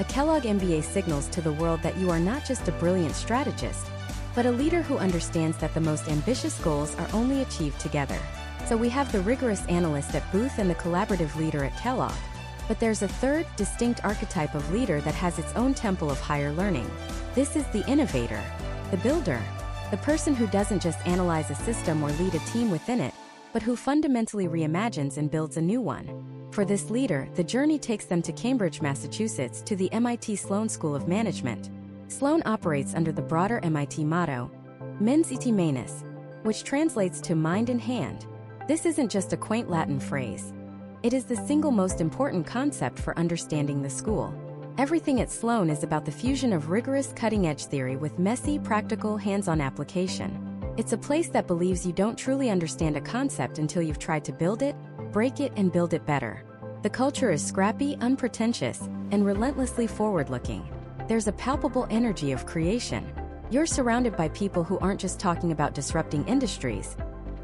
A Kellogg MBA signals to the world that you are not just a brilliant strategist, but a leader who understands that the most ambitious goals are only achieved together. So we have the rigorous analyst at Booth and the collaborative leader at Kellogg. But there's a third, distinct archetype of leader that has its own temple of higher learning. This is the innovator, the builder, the person who doesn't just analyze a system or lead a team within it, but who fundamentally reimagines and builds a new one. For this leader, the journey takes them to Cambridge, Massachusetts, to the MIT Sloan School of Management. Sloan operates under the broader MIT motto, Mens ite manus, which translates to mind in hand. This isn't just a quaint Latin phrase. It is the single most important concept for understanding the school. Everything at Sloan is about the fusion of rigorous cutting-edge theory with messy, practical, hands-on application. It's a place that believes you don't truly understand a concept until you've tried to build it, break it, and build it better. The culture is scrappy, unpretentious, and relentlessly forward-looking. There's a palpable energy of creation. You're surrounded by people who aren't just talking about disrupting industries.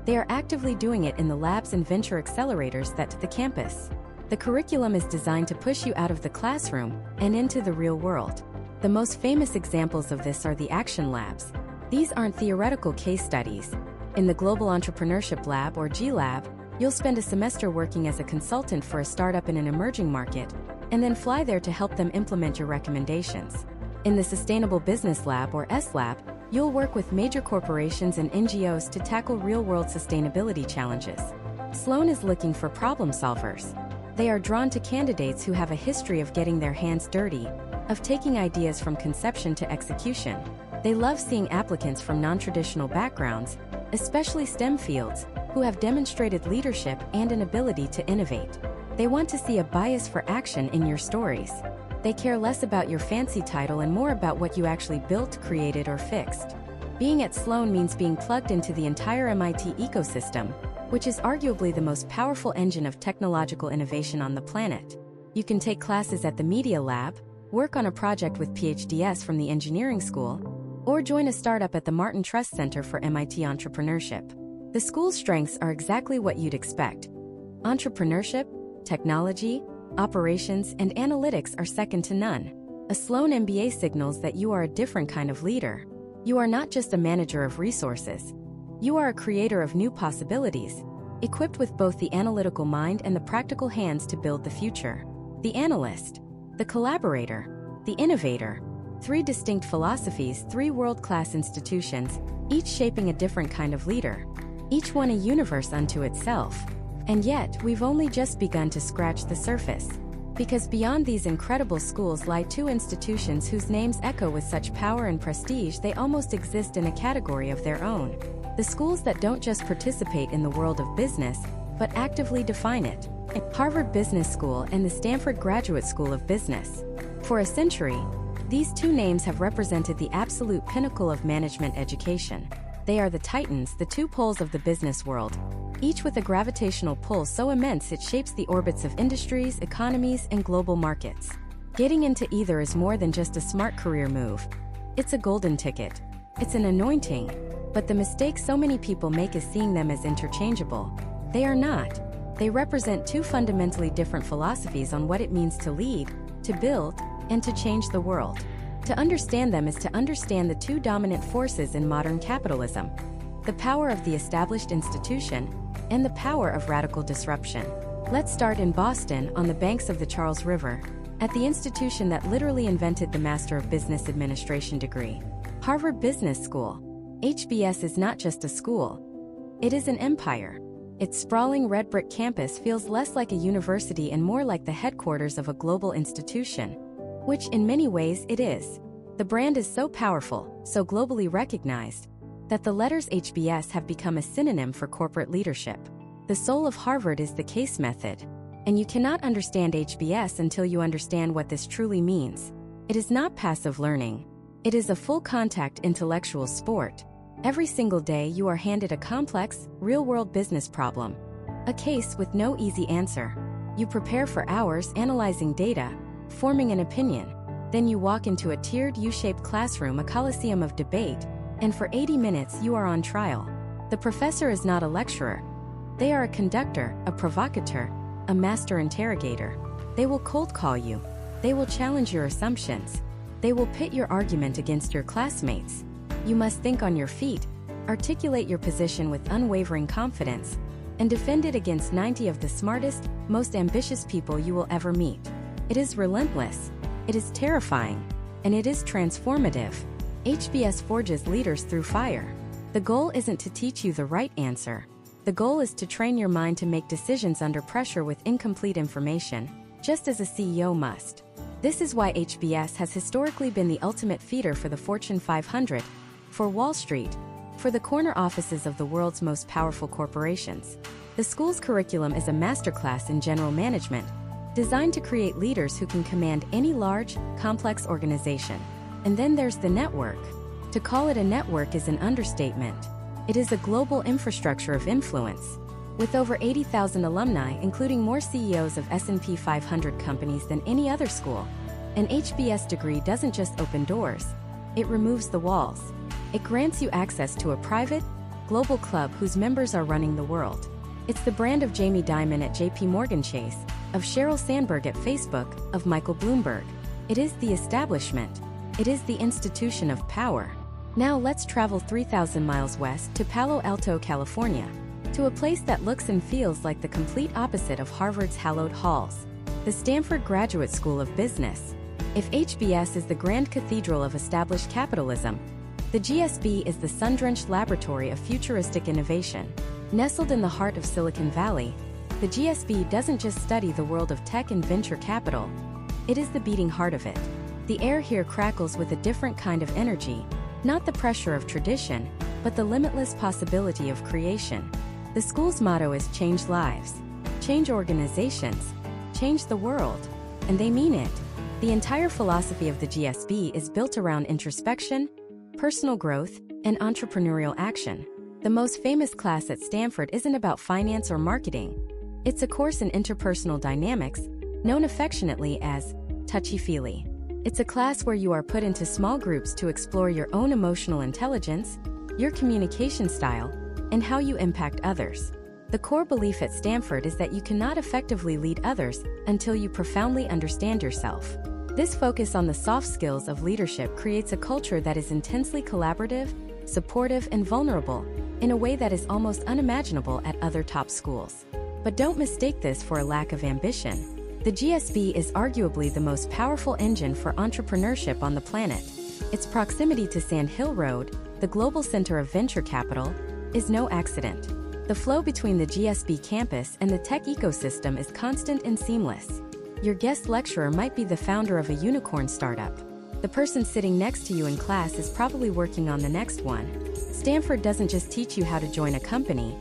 They are actively doing it in the labs and venture accelerators that the campus. The curriculum is designed to push you out of the classroom and into the real world. The most famous examples of this are the action labs. These aren't theoretical case studies. In the Global Entrepreneurship Lab, or G-Lab, you'll spend a semester working as a consultant for a startup in an emerging market, and then fly there to help them implement your recommendations. In the Sustainable Business Lab, or S-Lab, you'll work with major corporations and NGOs to tackle real-world sustainability challenges. Sloan is looking for problem solvers. They are drawn to candidates who have a history of getting their hands dirty, of taking ideas from conception to execution. They love seeing applicants from non-traditional backgrounds, especially STEM fields, who have demonstrated leadership and an ability to innovate. They want to see a bias for action in your stories. They care less about your fancy title and more about what you actually built, created, or fixed. Being at Sloan means being plugged into the entire MIT ecosystem, which is arguably the most powerful engine of technological innovation on the planet. You can take classes at the Media Lab, work on a project with PhDs from the engineering school, or join a startup at the Martin Trust Center for MIT Entrepreneurship. The school's strengths are exactly what you'd expect. Entrepreneurship, technology, operations, and analytics are second to none. A Sloan MBA signals that you are a different kind of leader. You are not just a manager of resources. You are a creator of new possibilities, equipped with both the analytical mind and the practical hands to build the future. The analyst, the collaborator, the innovator. Three distinct philosophies, three world-class institutions, each shaping a different kind of leader. Each one a universe unto itself. And yet, we've only just begun to scratch the surface. Because beyond these incredible schools lie two institutions whose names echo with such power and prestige they almost exist in a category of their own. The schools that don't just participate in the world of business, but actively define it. Harvard Business School and the Stanford Graduate School of Business. For a century, these two names have represented the absolute pinnacle of management education. They are the titans, the two poles of the business world, each with a gravitational pull so immense it shapes the orbits of industries, economies, and global markets. Getting into either is more than just a smart career move. It's a golden ticket. It's an anointing. But the mistake so many people make is seeing them as interchangeable. They are not. They represent two fundamentally different philosophies on what it means to lead, to build, and to change the world. To understand them is to understand the two dominant forces in modern capitalism: the power of the established institution and the power of radical disruption. Let's start in Boston, on the banks of the Charles River, at the institution that literally invented the Master of Business Administration degree, Harvard Business School. HBS is not just a school. It is an empire. Its sprawling red brick campus feels less like a university and more like the headquarters of a global institution, which in many ways it is. The brand is so powerful, so globally recognized, that the letters HBS have become a synonym for corporate leadership. The soul of Harvard is the case method, and you cannot understand HBS until you understand what this truly means. It is not passive learning. It is a full-contact intellectual sport. Every single day you are handed a complex, real-world business problem, a case with no easy answer. You prepare for hours analyzing data, forming an opinion. Then you walk into a tiered U-shaped classroom, a coliseum of debate, and for 80 minutes you are on trial. The professor is not a lecturer. They are a conductor, a provocateur, a master interrogator. They will cold call you. They will challenge your assumptions. They will pit your argument against your classmates. You must think on your feet, articulate your position with unwavering confidence, and defend it against 90 of the smartest, most ambitious people you will ever meet. It is relentless, it is terrifying, and it is transformative. HBS forges leaders through fire. The goal isn't to teach you the right answer. The goal is to train your mind to make decisions under pressure with incomplete information, just as a CEO must. This is why HBS has historically been the ultimate feeder for the Fortune 500, for Wall Street, for the corner offices of the world's most powerful corporations. The school's curriculum is a masterclass in general management, designed to create leaders who can command any large, complex organization. And then there's the network. To call it a network is an understatement. It is a global infrastructure of influence. With over 80,000 alumni, including more CEOs of S&P 500 companies than any other school, an HBS degree doesn't just open doors, it removes the walls. It grants you access to a private, global club whose members are running the world. It's the brand of Jamie Dimon at JP Morgan Chase, of Sheryl Sandberg at Facebook, of Michael Bloomberg. It is the establishment. It is the institution of power. Now let's travel 3,000 miles west to Palo Alto, California, to a place that looks and feels like the complete opposite of Harvard's hallowed halls, the Stanford Graduate School of Business. If HBS is the grand cathedral of established capitalism, the GSB is the sun-drenched laboratory of futuristic innovation. Nestled in the heart of Silicon Valley, the GSB doesn't just study the world of tech and venture capital, it is the beating heart of it. The air here crackles with a different kind of energy, not the pressure of tradition, but the limitless possibility of creation. The school's motto is change lives, change organizations, change the world, and they mean it. The entire philosophy of the GSB is built around introspection, personal growth, and entrepreneurial action. The most famous class at Stanford isn't about finance or marketing. It's a course in interpersonal dynamics, known affectionately as touchy-feely. It's a class where you are put into small groups to explore your own emotional intelligence, your communication style, and how you impact others. The core belief at Stanford is that you cannot effectively lead others until you profoundly understand yourself. This focus on the soft skills of leadership creates a culture that is intensely collaborative, supportive, and vulnerable, in a way that is almost unimaginable at other top schools. But don't mistake this for a lack of ambition. The GSB is arguably the most powerful engine for entrepreneurship on the planet. Its proximity to Sand Hill Road, the global center of venture capital, is no accident. The flow between the GSB campus and the tech ecosystem is constant and seamless. Your guest lecturer might be the founder of a unicorn startup. The person sitting next to you in class is probably working on the next one. Stanford doesn't just teach you how to join a company,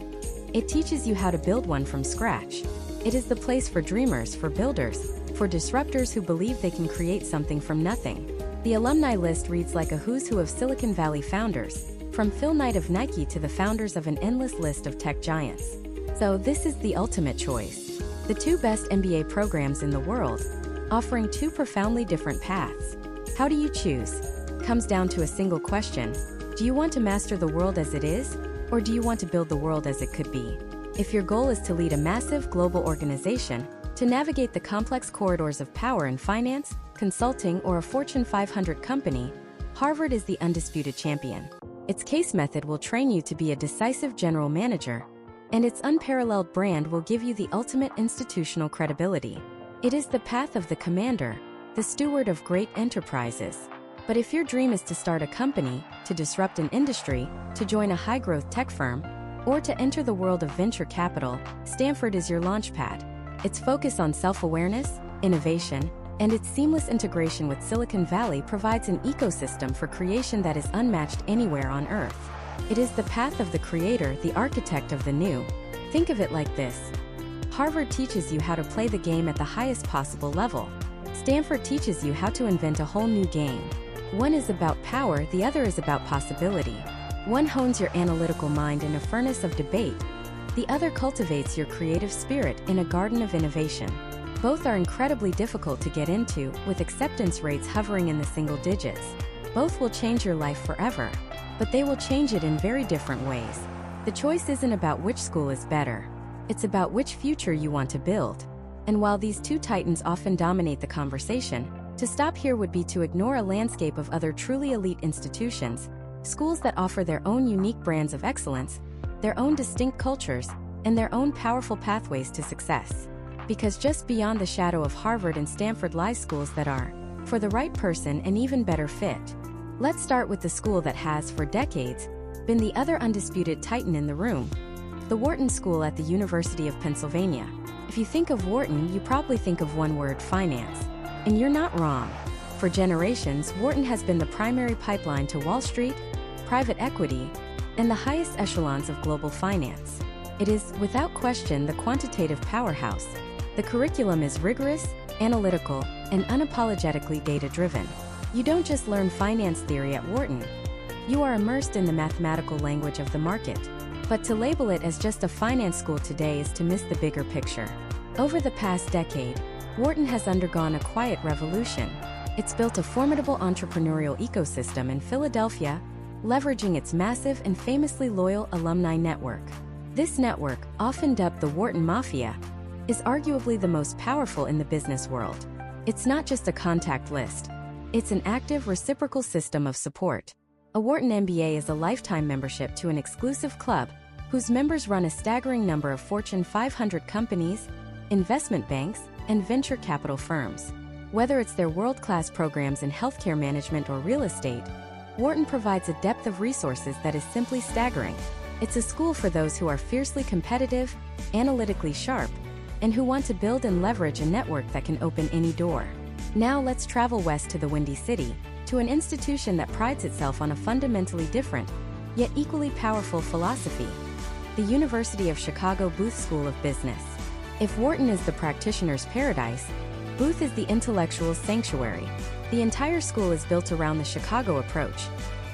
it teaches you how to build one from scratch. It is the place for dreamers, for builders, for disruptors who believe they can create something from nothing. The alumni list reads like a who's who of Silicon Valley founders, from Phil Knight of Nike to the founders of an endless list of tech giants. So this is the ultimate choice. The two best MBA programs in the world, offering two profoundly different paths. How do you choose? Comes down to a single question. Do you want to master the world as it is, or do you want to build the world as it could be? If your goal is to lead a massive global organization, to navigate the complex corridors of power in finance, consulting, or a Fortune 500 company, Harvard is the undisputed champion. Its case method will train you to be a decisive general manager, and its unparalleled brand will give you the ultimate institutional credibility. It is the path of the commander, the steward of great enterprises. But if your dream is to start a company, to disrupt an industry, to join a high-growth tech firm, or to enter the world of venture capital, Stanford is your launchpad. Its focus on self-awareness, innovation, and its seamless integration with Silicon Valley provides an ecosystem for creation that is unmatched anywhere on Earth. It is the path of the creator, the architect of the new. Think of it like this. Harvard teaches you how to play the game at the highest possible level. Stanford teaches you how to invent a whole new game. One is about power, the other is about possibility. One hones your analytical mind in a furnace of debate. The other cultivates your creative spirit in a garden of innovation. Both are incredibly difficult to get into, with acceptance rates hovering in the single digits. Both will change your life forever, but they will change it in very different ways. The choice isn't about which school is better. It's about which future you want to build. And while these two titans often dominate the conversation, to stop here would be to ignore a landscape of other truly elite institutions, schools that offer their own unique brands of excellence, their own distinct cultures, and their own powerful pathways to success. Because just beyond the shadow of Harvard and Stanford lies schools that are, for the right person, an even better fit. Let's start with the school that has, for decades, been the other undisputed titan in the room, the Wharton School at the University of Pennsylvania. If you think of Wharton, you probably think of one word: finance. And you're not wrong. For generations, Wharton has been the primary pipeline to Wall Street, private equity, and the highest echelons of global finance. It is, without question, the quantitative powerhouse. The curriculum is rigorous, analytical, and unapologetically data-driven. You don't just learn finance theory at Wharton. You are immersed in the mathematical language of the market. But to label it as just a finance school today is to miss the bigger picture. Over the past decade, Wharton has undergone a quiet revolution. It's built a formidable entrepreneurial ecosystem in Philadelphia, leveraging its massive and famously loyal alumni network. This network, often dubbed the Wharton Mafia, is arguably the most powerful in the business world. It's not just a contact list. It's an active reciprocal system of support. A Wharton MBA is a lifetime membership to an exclusive club whose members run a staggering number of Fortune 500 companies, investment banks, and venture capital firms. Whether it's their world-class programs in healthcare management or real estate, Wharton provides a depth of resources that is simply staggering. It's a school for those who are fiercely competitive, analytically sharp, and who want to build and leverage a network that can open any door. Now let's travel west to the Windy City, to an institution that prides itself on a fundamentally different, yet equally powerful philosophy: the University of Chicago Booth School of Business. If Wharton is the practitioner's paradise, Booth is the intellectual's sanctuary. The entire school is built around the Chicago approach,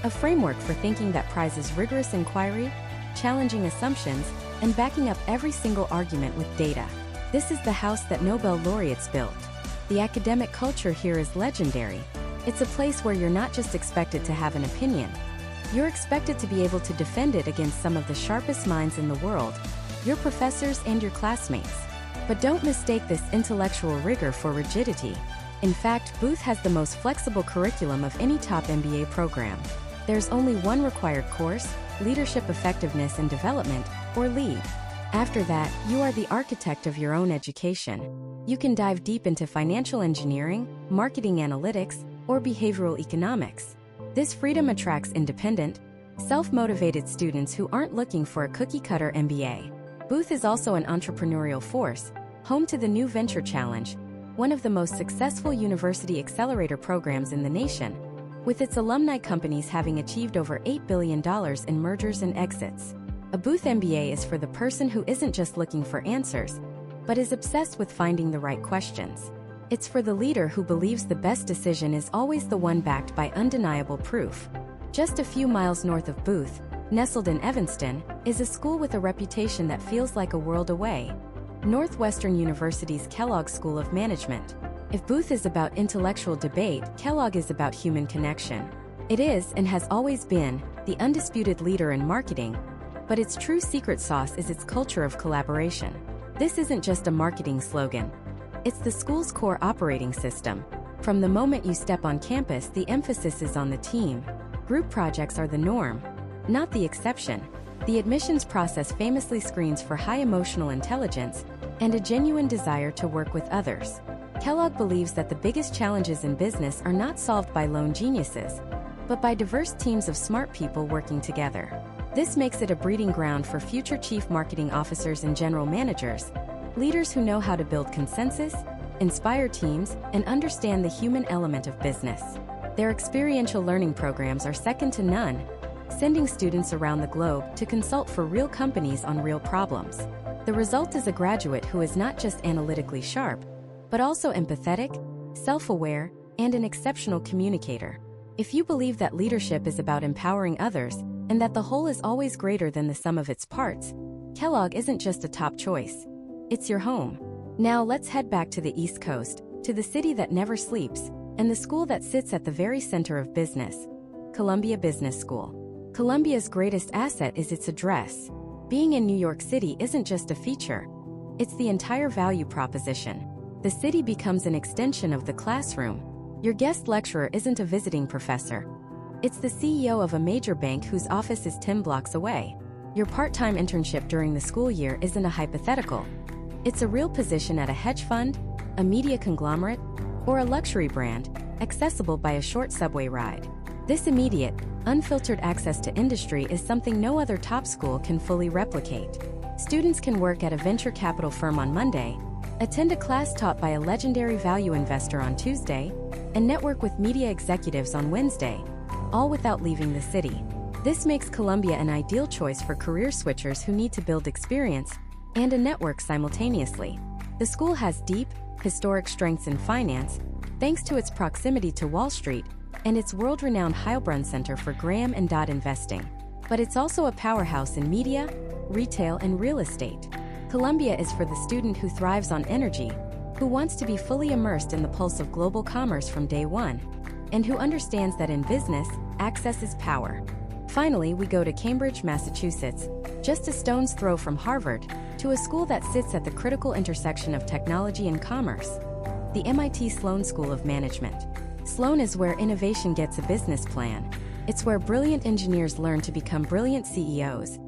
a framework for thinking that prizes rigorous inquiry, challenging assumptions, and backing up every single argument with data. This is the house that Nobel laureates built. The academic culture here is legendary. It's a place where you're not just expected to have an opinion. You're expected to be able to defend it against some of the sharpest minds in the world, your professors and your classmates. But don't mistake this intellectual rigor for rigidity. In fact, Booth has the most flexible curriculum of any top MBA program. There's only one required course: Leadership Effectiveness and Development, or LEAD. After that, you are the architect of your own education. You can dive deep into financial engineering, marketing analytics, or behavioral economics. This freedom attracts independent, self-motivated students who aren't looking for a cookie-cutter MBA. Booth is also an entrepreneurial force, home to the New Venture Challenge, one of the most successful university accelerator programs in the nation, with its alumni companies having achieved over $8 billion in mergers and exits. A Booth MBA is for the person who isn't just looking for answers, but is obsessed with finding the right questions. It's for the leader who believes the best decision is always the one backed by undeniable proof. Just a few miles north of Booth, nestled in Evanston, is a school with a reputation that feels like a world away: Northwestern University's Kellogg School of Management. If Booth is about intellectual debate, Kellogg is about human connection. It is, and has always been, the undisputed leader in marketing, but its true secret sauce is its culture of collaboration. This isn't just a marketing slogan. It's the school's core operating system. From the moment you step on campus, the emphasis is on the team. Group projects are the norm, not the exception. The admissions process famously screens for high emotional intelligence and a genuine desire to work with others. Kellogg believes that the biggest challenges in business are not solved by lone geniuses, but by diverse teams of smart people working together. This makes it a breeding ground for future chief marketing officers and general managers, leaders who know how to build consensus, inspire teams, and understand the human element of business. Their experiential learning programs are second to none, sending students around the globe to consult for real companies on real problems. The result is a graduate who is not just analytically sharp, but also empathetic, self-aware, and an exceptional communicator. If you believe that leadership is about empowering others, and that the whole is always greater than the sum of its parts, Kellogg isn't just a top choice. It's your home. Now let's head back to the East Coast, to the city that never sleeps, and the school that sits at the very center of business: Columbia Business School. Columbia's greatest asset is its address. Being in New York City isn't just a feature. It's the entire value proposition. The city becomes an extension of the classroom. Your guest lecturer isn't a visiting professor. It's the CEO of a major bank whose office is 10 blocks away. Your part-time internship during the school year isn't a hypothetical. It's a real position at a hedge fund, a media conglomerate, or a luxury brand, accessible by a short subway ride. This immediate, unfiltered access to industry is something no other top school can fully replicate. Students can work at a venture capital firm on Monday, attend a class taught by a legendary value investor on Tuesday, and network with media executives on Wednesday, all without leaving the city. This makes Columbia an ideal choice for career switchers who need to build experience and a network simultaneously. The school has deep, historic strengths in finance, thanks to its proximity to Wall Street and its world-renowned Heilbronn Center for Graham and Dodd investing. But it's also a powerhouse in media, retail, and real estate. Columbia is for the student who thrives on energy, who wants to be fully immersed in the pulse of global commerce from day one, and who understands that in business, access is power. Finally, we go to Cambridge, Massachusetts, just a stone's throw from Harvard, to a school that sits at the critical intersection of technology and commerce, the MIT Sloan School of Management. Sloan is where innovation gets a business plan. It's where brilliant engineers learn to become brilliant CEOs,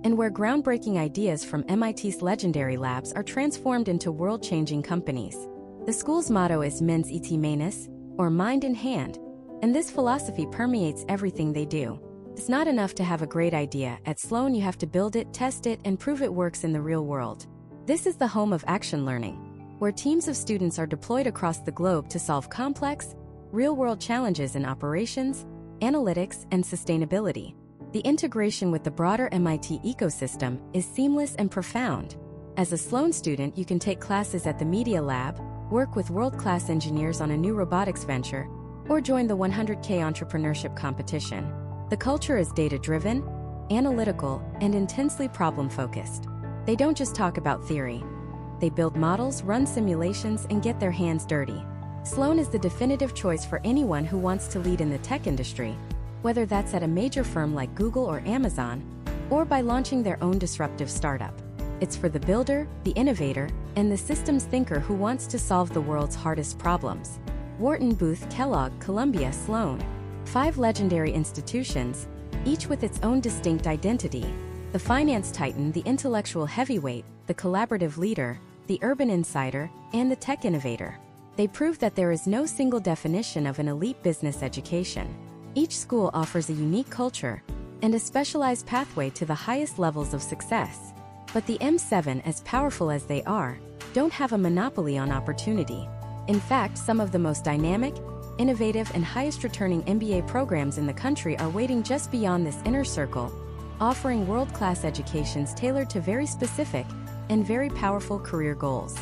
and where groundbreaking ideas from MIT's legendary labs are transformed into world-changing companies. The school's motto is Mens et Manus, or mind in hand, and this philosophy permeates everything they do. It's not enough to have a great idea. At Sloan, you have to build it, test it, and prove it works in the real world. This is the home of action learning, where teams of students are deployed across the globe to solve complex, real-world challenges in operations, analytics, and sustainability. The integration with the broader MIT ecosystem is seamless and profound. As a Sloan student, you can take classes at the Media Lab, work with world-class engineers on a new robotics venture, or join the 100K entrepreneurship competition. The culture is data-driven, analytical, and intensely problem-focused. They don't just talk about theory. They build models, run simulations, and get their hands dirty. Sloan is the definitive choice for anyone who wants to lead in the tech industry, whether that's at a major firm like Google or Amazon, or by launching their own disruptive startup. It's for the builder, the innovator, and the systems thinker who wants to solve the world's hardest problems. Wharton, Booth, Kellogg, Columbia, Sloan. 5 legendary institutions, each with its own distinct identity. The finance titan, the intellectual heavyweight, the collaborative leader, the urban insider, and the tech innovator. They prove that there is no single definition of an elite business education. Each school offers a unique culture and a specialized pathway to the highest levels of success. But the M7, as powerful as they are, don't have a monopoly on opportunity. In fact, some of the most dynamic, innovative, and highest-returning MBA programs in the country are waiting just beyond this inner circle, offering world-class educations tailored to very specific and very powerful career goals.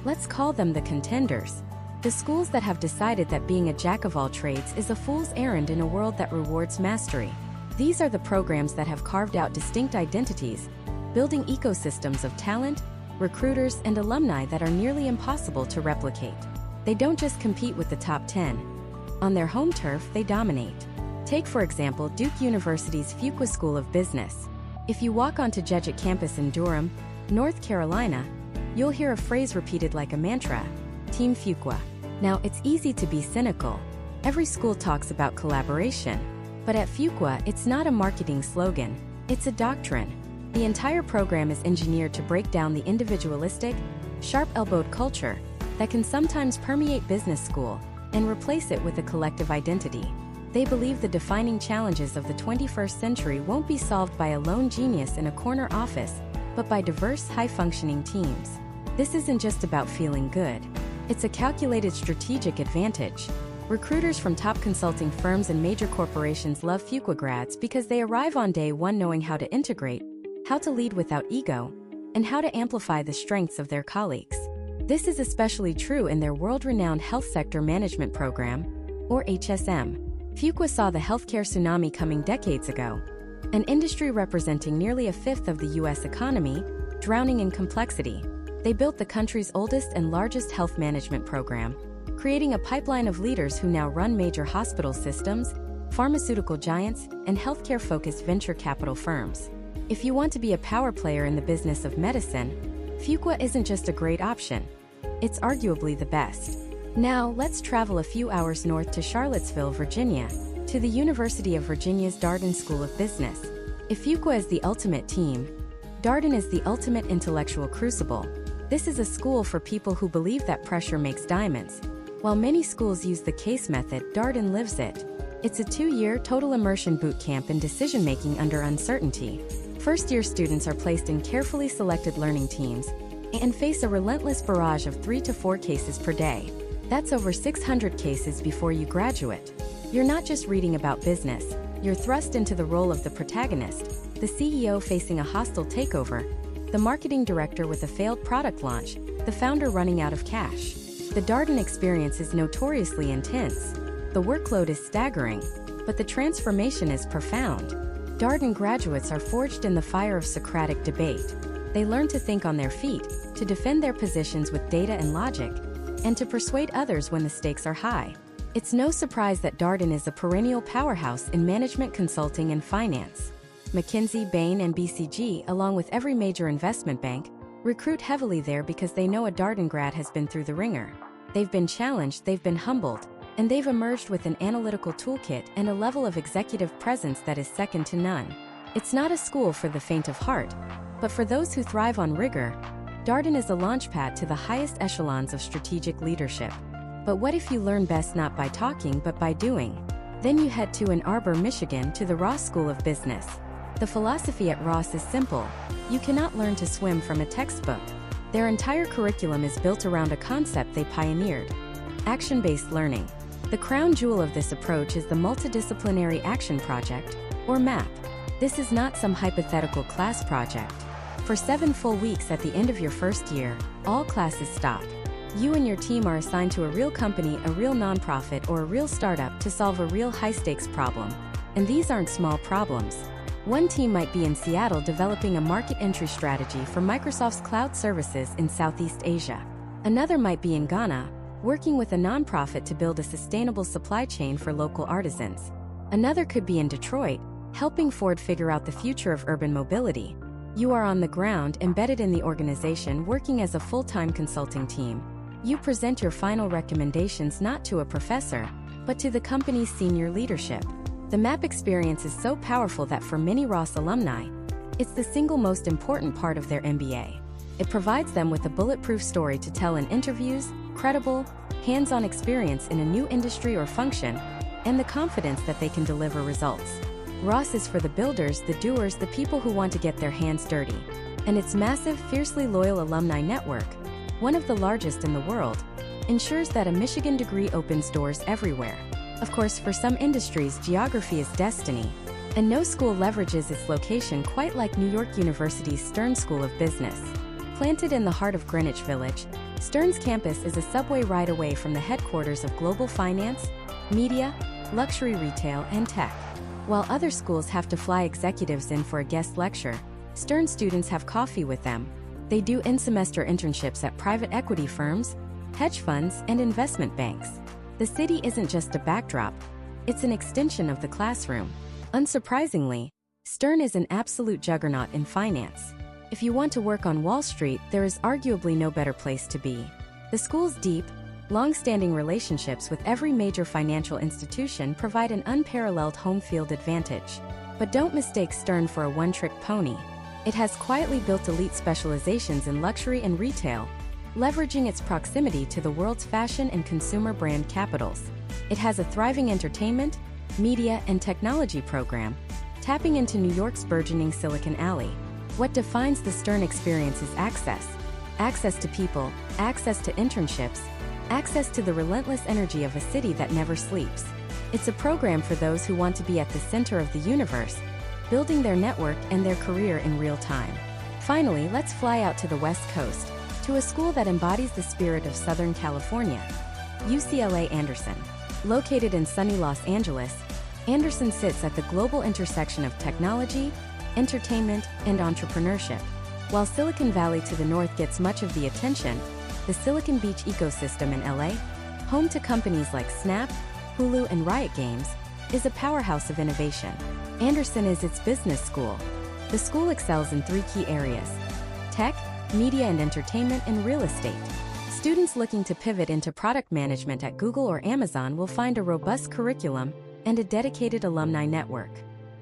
Let's call them the contenders. The schools that have decided that being a jack of all trades is a fool's errand in a world that rewards mastery. These are the programs that have carved out distinct identities, building ecosystems of talent, recruiters, and alumni that are nearly impossible to replicate. They don't just compete with the top 10. On their home turf, they dominate. Take, for example, Duke University's Fuqua School of Business. If you walk onto Jeget campus in Durham, North Carolina, you'll hear a phrase repeated like a mantra: Team Fuqua. Now, it's easy to be cynical. Every school talks about collaboration. But at Fuqua, it's not a marketing slogan. It's a doctrine. The entire program is engineered to break down the individualistic, sharp-elbowed culture that can sometimes permeate business school and replace it with a collective identity. They believe the defining challenges of the 21st century won't be solved by a lone genius in a corner office, but by diverse, high-functioning teams. This isn't just about feeling good. It's a calculated strategic advantage. Recruiters from top consulting firms and major corporations love Fuqua grads because they arrive on day one knowing how to integrate, how to lead without ego, and how to amplify the strengths of their colleagues. This is especially true in their world-renowned Health Sector Management Program, or HSM. Fuqua saw the healthcare tsunami coming decades ago, an industry representing nearly a fifth of the U.S. economy, drowning in complexity. They built the country's oldest and largest health management program, creating a pipeline of leaders who now run major hospital systems, pharmaceutical giants, and healthcare-focused venture capital firms. If you want to be a power player in the business of medicine, Fuqua isn't just a great option. It's arguably the best. Now, let's travel a few hours north to Charlottesville, Virginia, to the University of Virginia's Darden School of Business. If Fuqua is the ultimate team, Darden is the ultimate intellectual crucible. This is a school for people who believe that pressure makes diamonds. While many schools use the CASE method, Darden lives it. It's a 2-year total immersion boot camp in decision-making under uncertainty. First-year students are placed in carefully selected learning teams and face a relentless barrage of 3 to 4 cases per day. That's over 600 cases before you graduate. You're not just reading about business, you're thrust into the role of the protagonist, the CEO facing a hostile takeover, the marketing director with a failed product launch, the founder running out of cash. The Darden experience is notoriously intense. The workload is staggering, but the transformation is profound. Darden graduates are forged in the fire of Socratic debate. They learn to think on their feet, to defend their positions with data and logic, and to persuade others when the stakes are high. It's no surprise that Darden is a perennial powerhouse in management consulting and finance. McKinsey, Bain, and BCG, along with every major investment bank, recruit heavily there because they know a Darden grad has been through the ringer. They've been challenged, they've been humbled, and they've emerged with an analytical toolkit and a level of executive presence that is second to none. It's not a school for the faint of heart, but for those who thrive on rigor. Darden is a launchpad to the highest echelons of strategic leadership. But what if you learn best not by talking but by doing? Then you head to Ann Arbor, Michigan, to the Ross School of Business. The philosophy at Ross is simple. You cannot learn to swim from a textbook. Their entire curriculum is built around a concept they pioneered: action-based learning. The crown jewel of this approach is the Multidisciplinary Action Project, or MAP. This is not some hypothetical class project. For 7 full weeks at the end of your first year, all classes stop. You and your team are assigned to a real company, a real nonprofit, or a real startup to solve a real high-stakes problem. And these aren't small problems. One team might be in Seattle developing a market entry strategy for Microsoft's cloud services in Southeast Asia. Another might be in Ghana, working with a nonprofit to build a sustainable supply chain for local artisans. Another could be in Detroit, helping Ford figure out the future of urban mobility. You are on the ground, embedded in the organization, working as a full-time consulting team. You present your final recommendations not to a professor, but to the company's senior leadership. The MAP experience is so powerful that for many Ross alumni, it's the single most important part of their MBA. It provides them with a bulletproof story to tell in interviews, credible, hands-on experience in a new industry or function, and the confidence that they can deliver results. Ross is for the builders, the doers, the people who want to get their hands dirty. And its massive, fiercely loyal alumni network, one of the largest in the world, ensures that a Michigan degree opens doors everywhere. Of course, for some industries, geography is destiny, and no school leverages its location quite like New York University's Stern School of Business. Planted in the heart of Greenwich Village, Stern's campus is a subway ride away from the headquarters of global finance, media, luxury retail, and tech. While other schools have to fly executives in for a guest lecture, Stern students have coffee with them. They do in-semester internships at private equity firms, hedge funds, and investment banks. The city isn't just a backdrop, it's an extension of the classroom. Unsurprisingly, Stern is an absolute juggernaut in finance. If you want to work on Wall Street, there is arguably no better place to be. The school's deep, long-standing relationships with every major financial institution provide an unparalleled home field advantage. But don't mistake Stern for a one-trick pony. It has quietly built elite specializations in luxury and retail, leveraging its proximity to the world's fashion and consumer brand capitals. It has a thriving entertainment, media, and technology program, tapping into New York's burgeoning Silicon Alley. What defines the Stern experience is access. Access to people, access to internships, access to the relentless energy of a city that never sleeps. It's a program for those who want to be at the center of the universe, building their network and their career in real time. Finally, let's fly out to the West Coast, to a school that embodies the spirit of Southern California, UCLA Anderson. Located in sunny Los Angeles, Anderson sits at the global intersection of technology, entertainment, and entrepreneurship. While Silicon Valley to the north gets much of the attention, the Silicon Beach ecosystem in LA, home to companies like Snap, Hulu, and Riot Games, is a powerhouse of innovation. Anderson is its business school. The school excels in 3 key areas: tech, media and entertainment, and real estate. Students looking to pivot into product management at Google or Amazon will find a robust curriculum and a dedicated alumni network.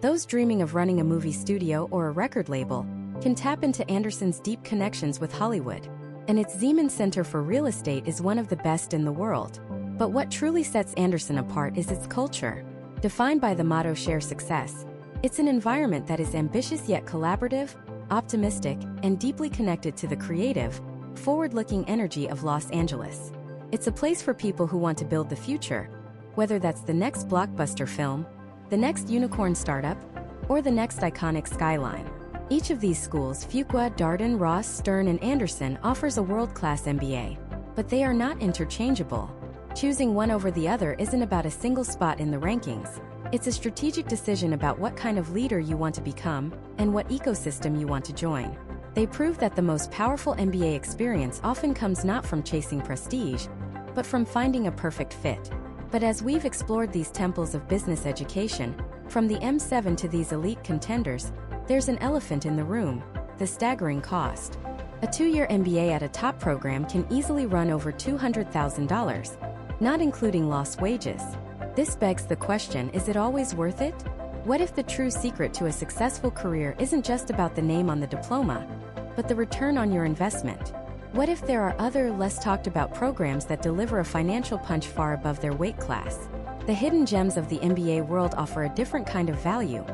Those dreaming of running a movie studio or a record label can tap into Anderson's deep connections with Hollywood. And its Zeman Center for Real Estate is one of the best in the world. But what truly sets Anderson apart is its culture. Defined by the motto "Share Success," it's an environment that is ambitious yet collaborative, optimistic, and deeply connected to the creative, forward-looking energy of Los Angeles. It's a place for people who want to build the future, whether that's the next blockbuster film, the next unicorn startup, or the next iconic skyline. Each of these schools, Fuqua, Darden, Ross, Stern, and Anderson, offers a world-class MBA, but they are not interchangeable. Choosing one over the other isn't about a single spot in the rankings. It's a strategic decision about what kind of leader you want to become and what ecosystem you want to join. They prove that the most powerful MBA experience often comes not from chasing prestige, but from finding a perfect fit. But as we've explored these temples of business education, from the M7 to these elite contenders, there's an elephant in the room: the staggering cost. A 2-year MBA at a top program can easily run over $200,000, not including lost wages. This begs the question, is it always worth it? What if the true secret to a successful career isn't just about the name on the diploma, but the return on your investment? What if there are other, less talked about programs that deliver a financial punch far above their weight class? The hidden gems of the MBA world offer a different kind of value,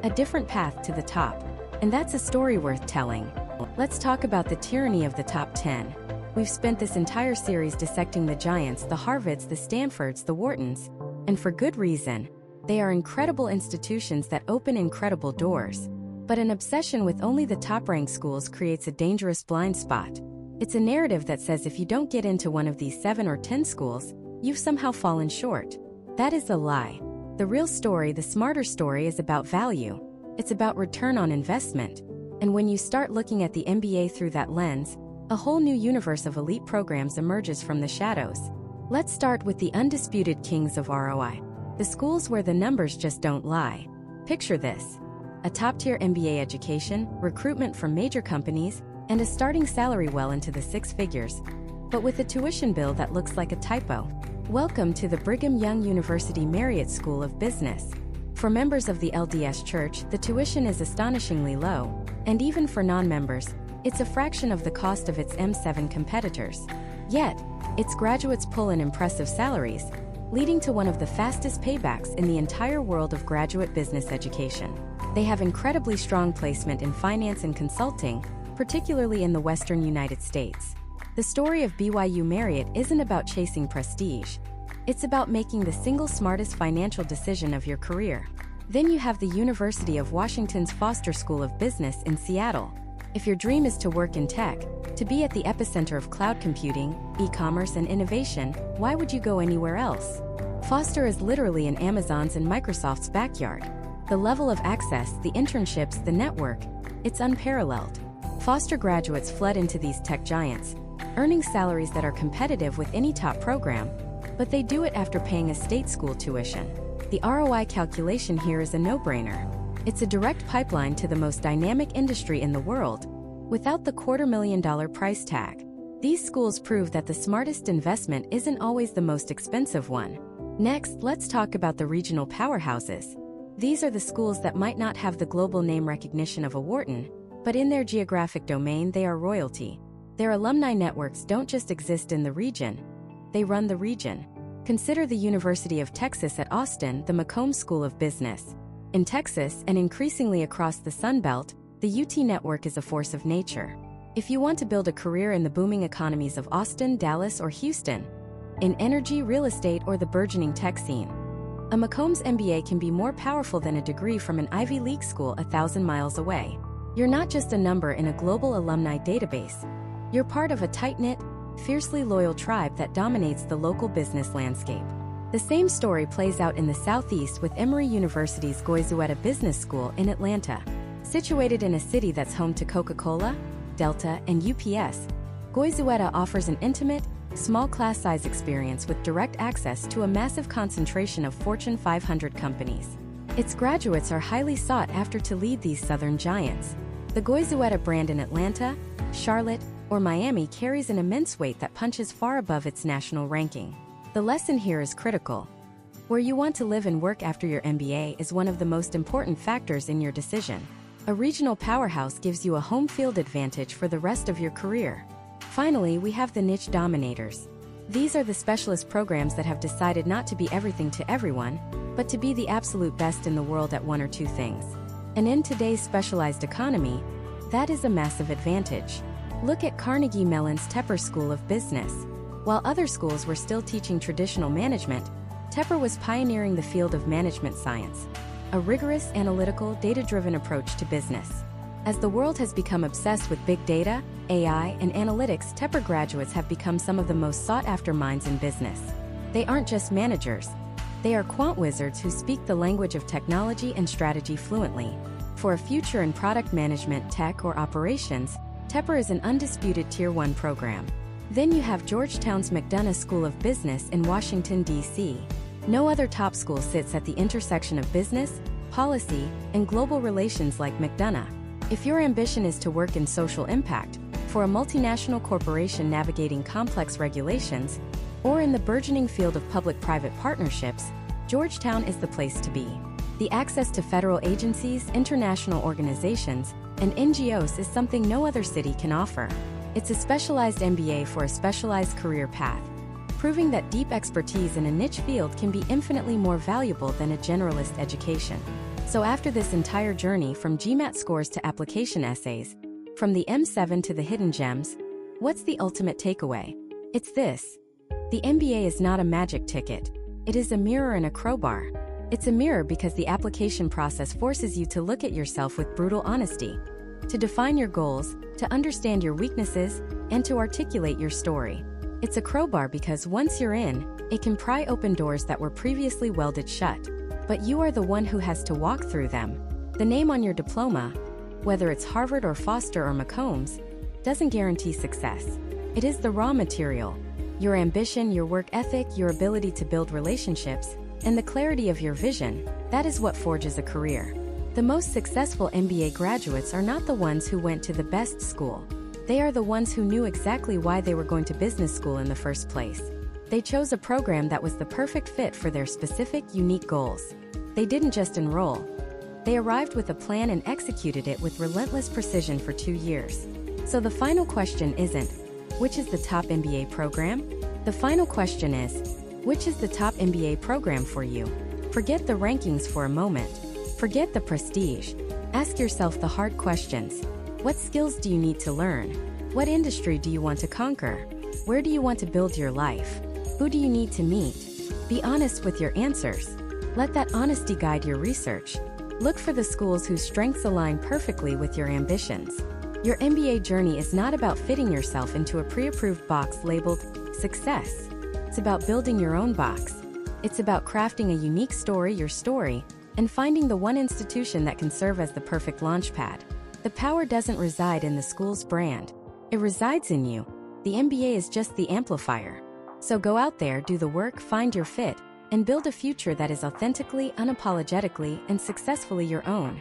a different path to the top. And that's a story worth telling. Let's talk about the tyranny of the top 10. We've spent this entire series dissecting the giants, the Harvards, the Stanfords, the Whartons, and for good reason. They are incredible institutions that open incredible doors. But an obsession with only the top-ranked schools creates a dangerous blind spot. It's a narrative that says if you don't get into one of these 7 or 10 schools, you've somehow fallen short. That is a lie. The real story, the smarter story, is about value. It's about return on investment. And when you start looking at the MBA through that lens, a whole new universe of elite programs emerges from the shadows. Let's start with the undisputed kings of ROI. The schools where the numbers just don't lie. Picture this: a top-tier MBA education, recruitment from major companies, and a starting salary well into the 6 figures, but with a tuition bill that looks like a typo. Welcome to the Brigham Young University Marriott School of Business. For members of the LDS Church, the tuition is astonishingly low, and even for non-members, it's a fraction of the cost of its M7 competitors. Yet, its graduates pull in impressive salaries, leading to one of the fastest paybacks in the entire world of graduate business education. They have incredibly strong placement in finance and consulting, particularly in the Western United States. The story of BYU Marriott isn't about chasing prestige. It's about making the single smartest financial decision of your career. Then you have the University of Washington's Foster School of Business in Seattle. If your dream is to work in tech, to be at the epicenter of cloud computing, e-commerce, and innovation, why would you go anywhere else? Foster is literally in Amazon's and Microsoft's backyard. The level of access, the internships, the network, it's unparalleled. Foster graduates flood into these tech giants, earning salaries that are competitive with any top program, but they do it after paying a state school tuition. The ROI calculation here is a no-brainer. It's a direct pipeline to the most dynamic industry in the world, without the $250,000 price tag. These schools prove that the smartest investment isn't always the most expensive one. Next, let's talk about the regional powerhouses. These are the schools that might not have the global name recognition of a Wharton, but in their geographic domain they are royalty. Their alumni networks don't just exist in the region, they run the region. Consider the University of Texas at Austin, the McCombs School of Business. In Texas, and increasingly across the Sun Belt, the UT network is a force of nature. If you want to build a career in the booming economies of Austin, Dallas, or Houston, in energy, real estate, or the burgeoning tech scene, a McCombs MBA can be more powerful than a degree from an Ivy League school 1,000 miles away. You're not just a number in a global alumni database. You're part of a tight-knit, fiercely loyal tribe that dominates the local business landscape. The same story plays out in the Southeast with Emory University's Goizueta Business School in Atlanta. Situated in a city that's home to Coca-Cola, Delta, and UPS, Goizueta offers an intimate, small class-size experience with direct access to a massive concentration of Fortune 500 companies. Its graduates are highly sought after to lead these southern giants. The Goizueta brand in Atlanta, Charlotte, or Miami carries an immense weight that punches far above its national ranking. The lesson here is critical. Where you want to live and work after your MBA is one of the most important factors in your decision. A regional powerhouse gives you a home field advantage for the rest of your career. Finally, we have the niche dominators. These are the specialist programs that have decided not to be everything to everyone, but to be the absolute best in the world at one or two things. And in today's specialized economy, that is a massive advantage. Look at Carnegie Mellon's Tepper School of Business. While other schools were still teaching traditional management, Tepper was pioneering the field of management science, a rigorous, analytical, data-driven approach to business. As the world has become obsessed with big data, AI, and analytics, Tepper graduates have become some of the most sought-after minds in business. They aren't just managers. They are quant wizards who speak the language of technology and strategy fluently. For a future in product management, tech, or operations, Tepper is an undisputed Tier 1 program. Then you have Georgetown's McDonough School of Business in Washington, D.C. No other top school sits at the intersection of business, policy, and global relations like McDonough. If your ambition is to work in social impact, for a multinational corporation navigating complex regulations, or in the burgeoning field of public-private partnerships, Georgetown is the place to be. The access to federal agencies, international organizations, and NGOs is something no other city can offer. It's a specialized MBA for a specialized career path, proving that deep expertise in a niche field can be infinitely more valuable than a generalist education. So after this entire journey from GMAT scores to application essays, from the M7 to the hidden gems, what's the ultimate takeaway? It's this. The MBA is not a magic ticket. It is a mirror and a crowbar. It's a mirror because the application process forces you to look at yourself with brutal honesty, to define your goals, to understand your weaknesses, and to articulate your story. It's a crowbar because once you're in, it can pry open doors that were previously welded shut. But you are the one who has to walk through them. The name on your diploma, whether it's Harvard or Foster or McCombs, doesn't guarantee success. It is the raw material. Your ambition, your work ethic, your ability to build relationships, and the clarity of your vision, that is what forges a career. The most successful MBA graduates are not the ones who went to the best school. They are the ones who knew exactly why they were going to business school in the first place. They chose a program that was the perfect fit for their specific, unique goals. They didn't just enroll. They arrived with a plan and executed it with relentless precision for 2 years. So the final question isn't, which is the top MBA program? The final question is, which is the top MBA program for you? Forget the rankings for a moment. Forget the prestige. Ask yourself the hard questions. What skills do you need to learn? What industry do you want to conquer? Where do you want to build your life? Who do you need to meet? Be honest with your answers. Let that honesty guide your research. Look for the schools whose strengths align perfectly with your ambitions. Your MBA journey is not about fitting yourself into a pre-approved box labeled success. It's about building your own box. It's about crafting a unique story, your story, and finding the one institution that can serve as the perfect launchpad. The power doesn't reside in the school's brand. It resides in you. The MBA is just the amplifier. So go out there, do the work, find your fit, and build a future that is authentically, unapologetically, and successfully your own.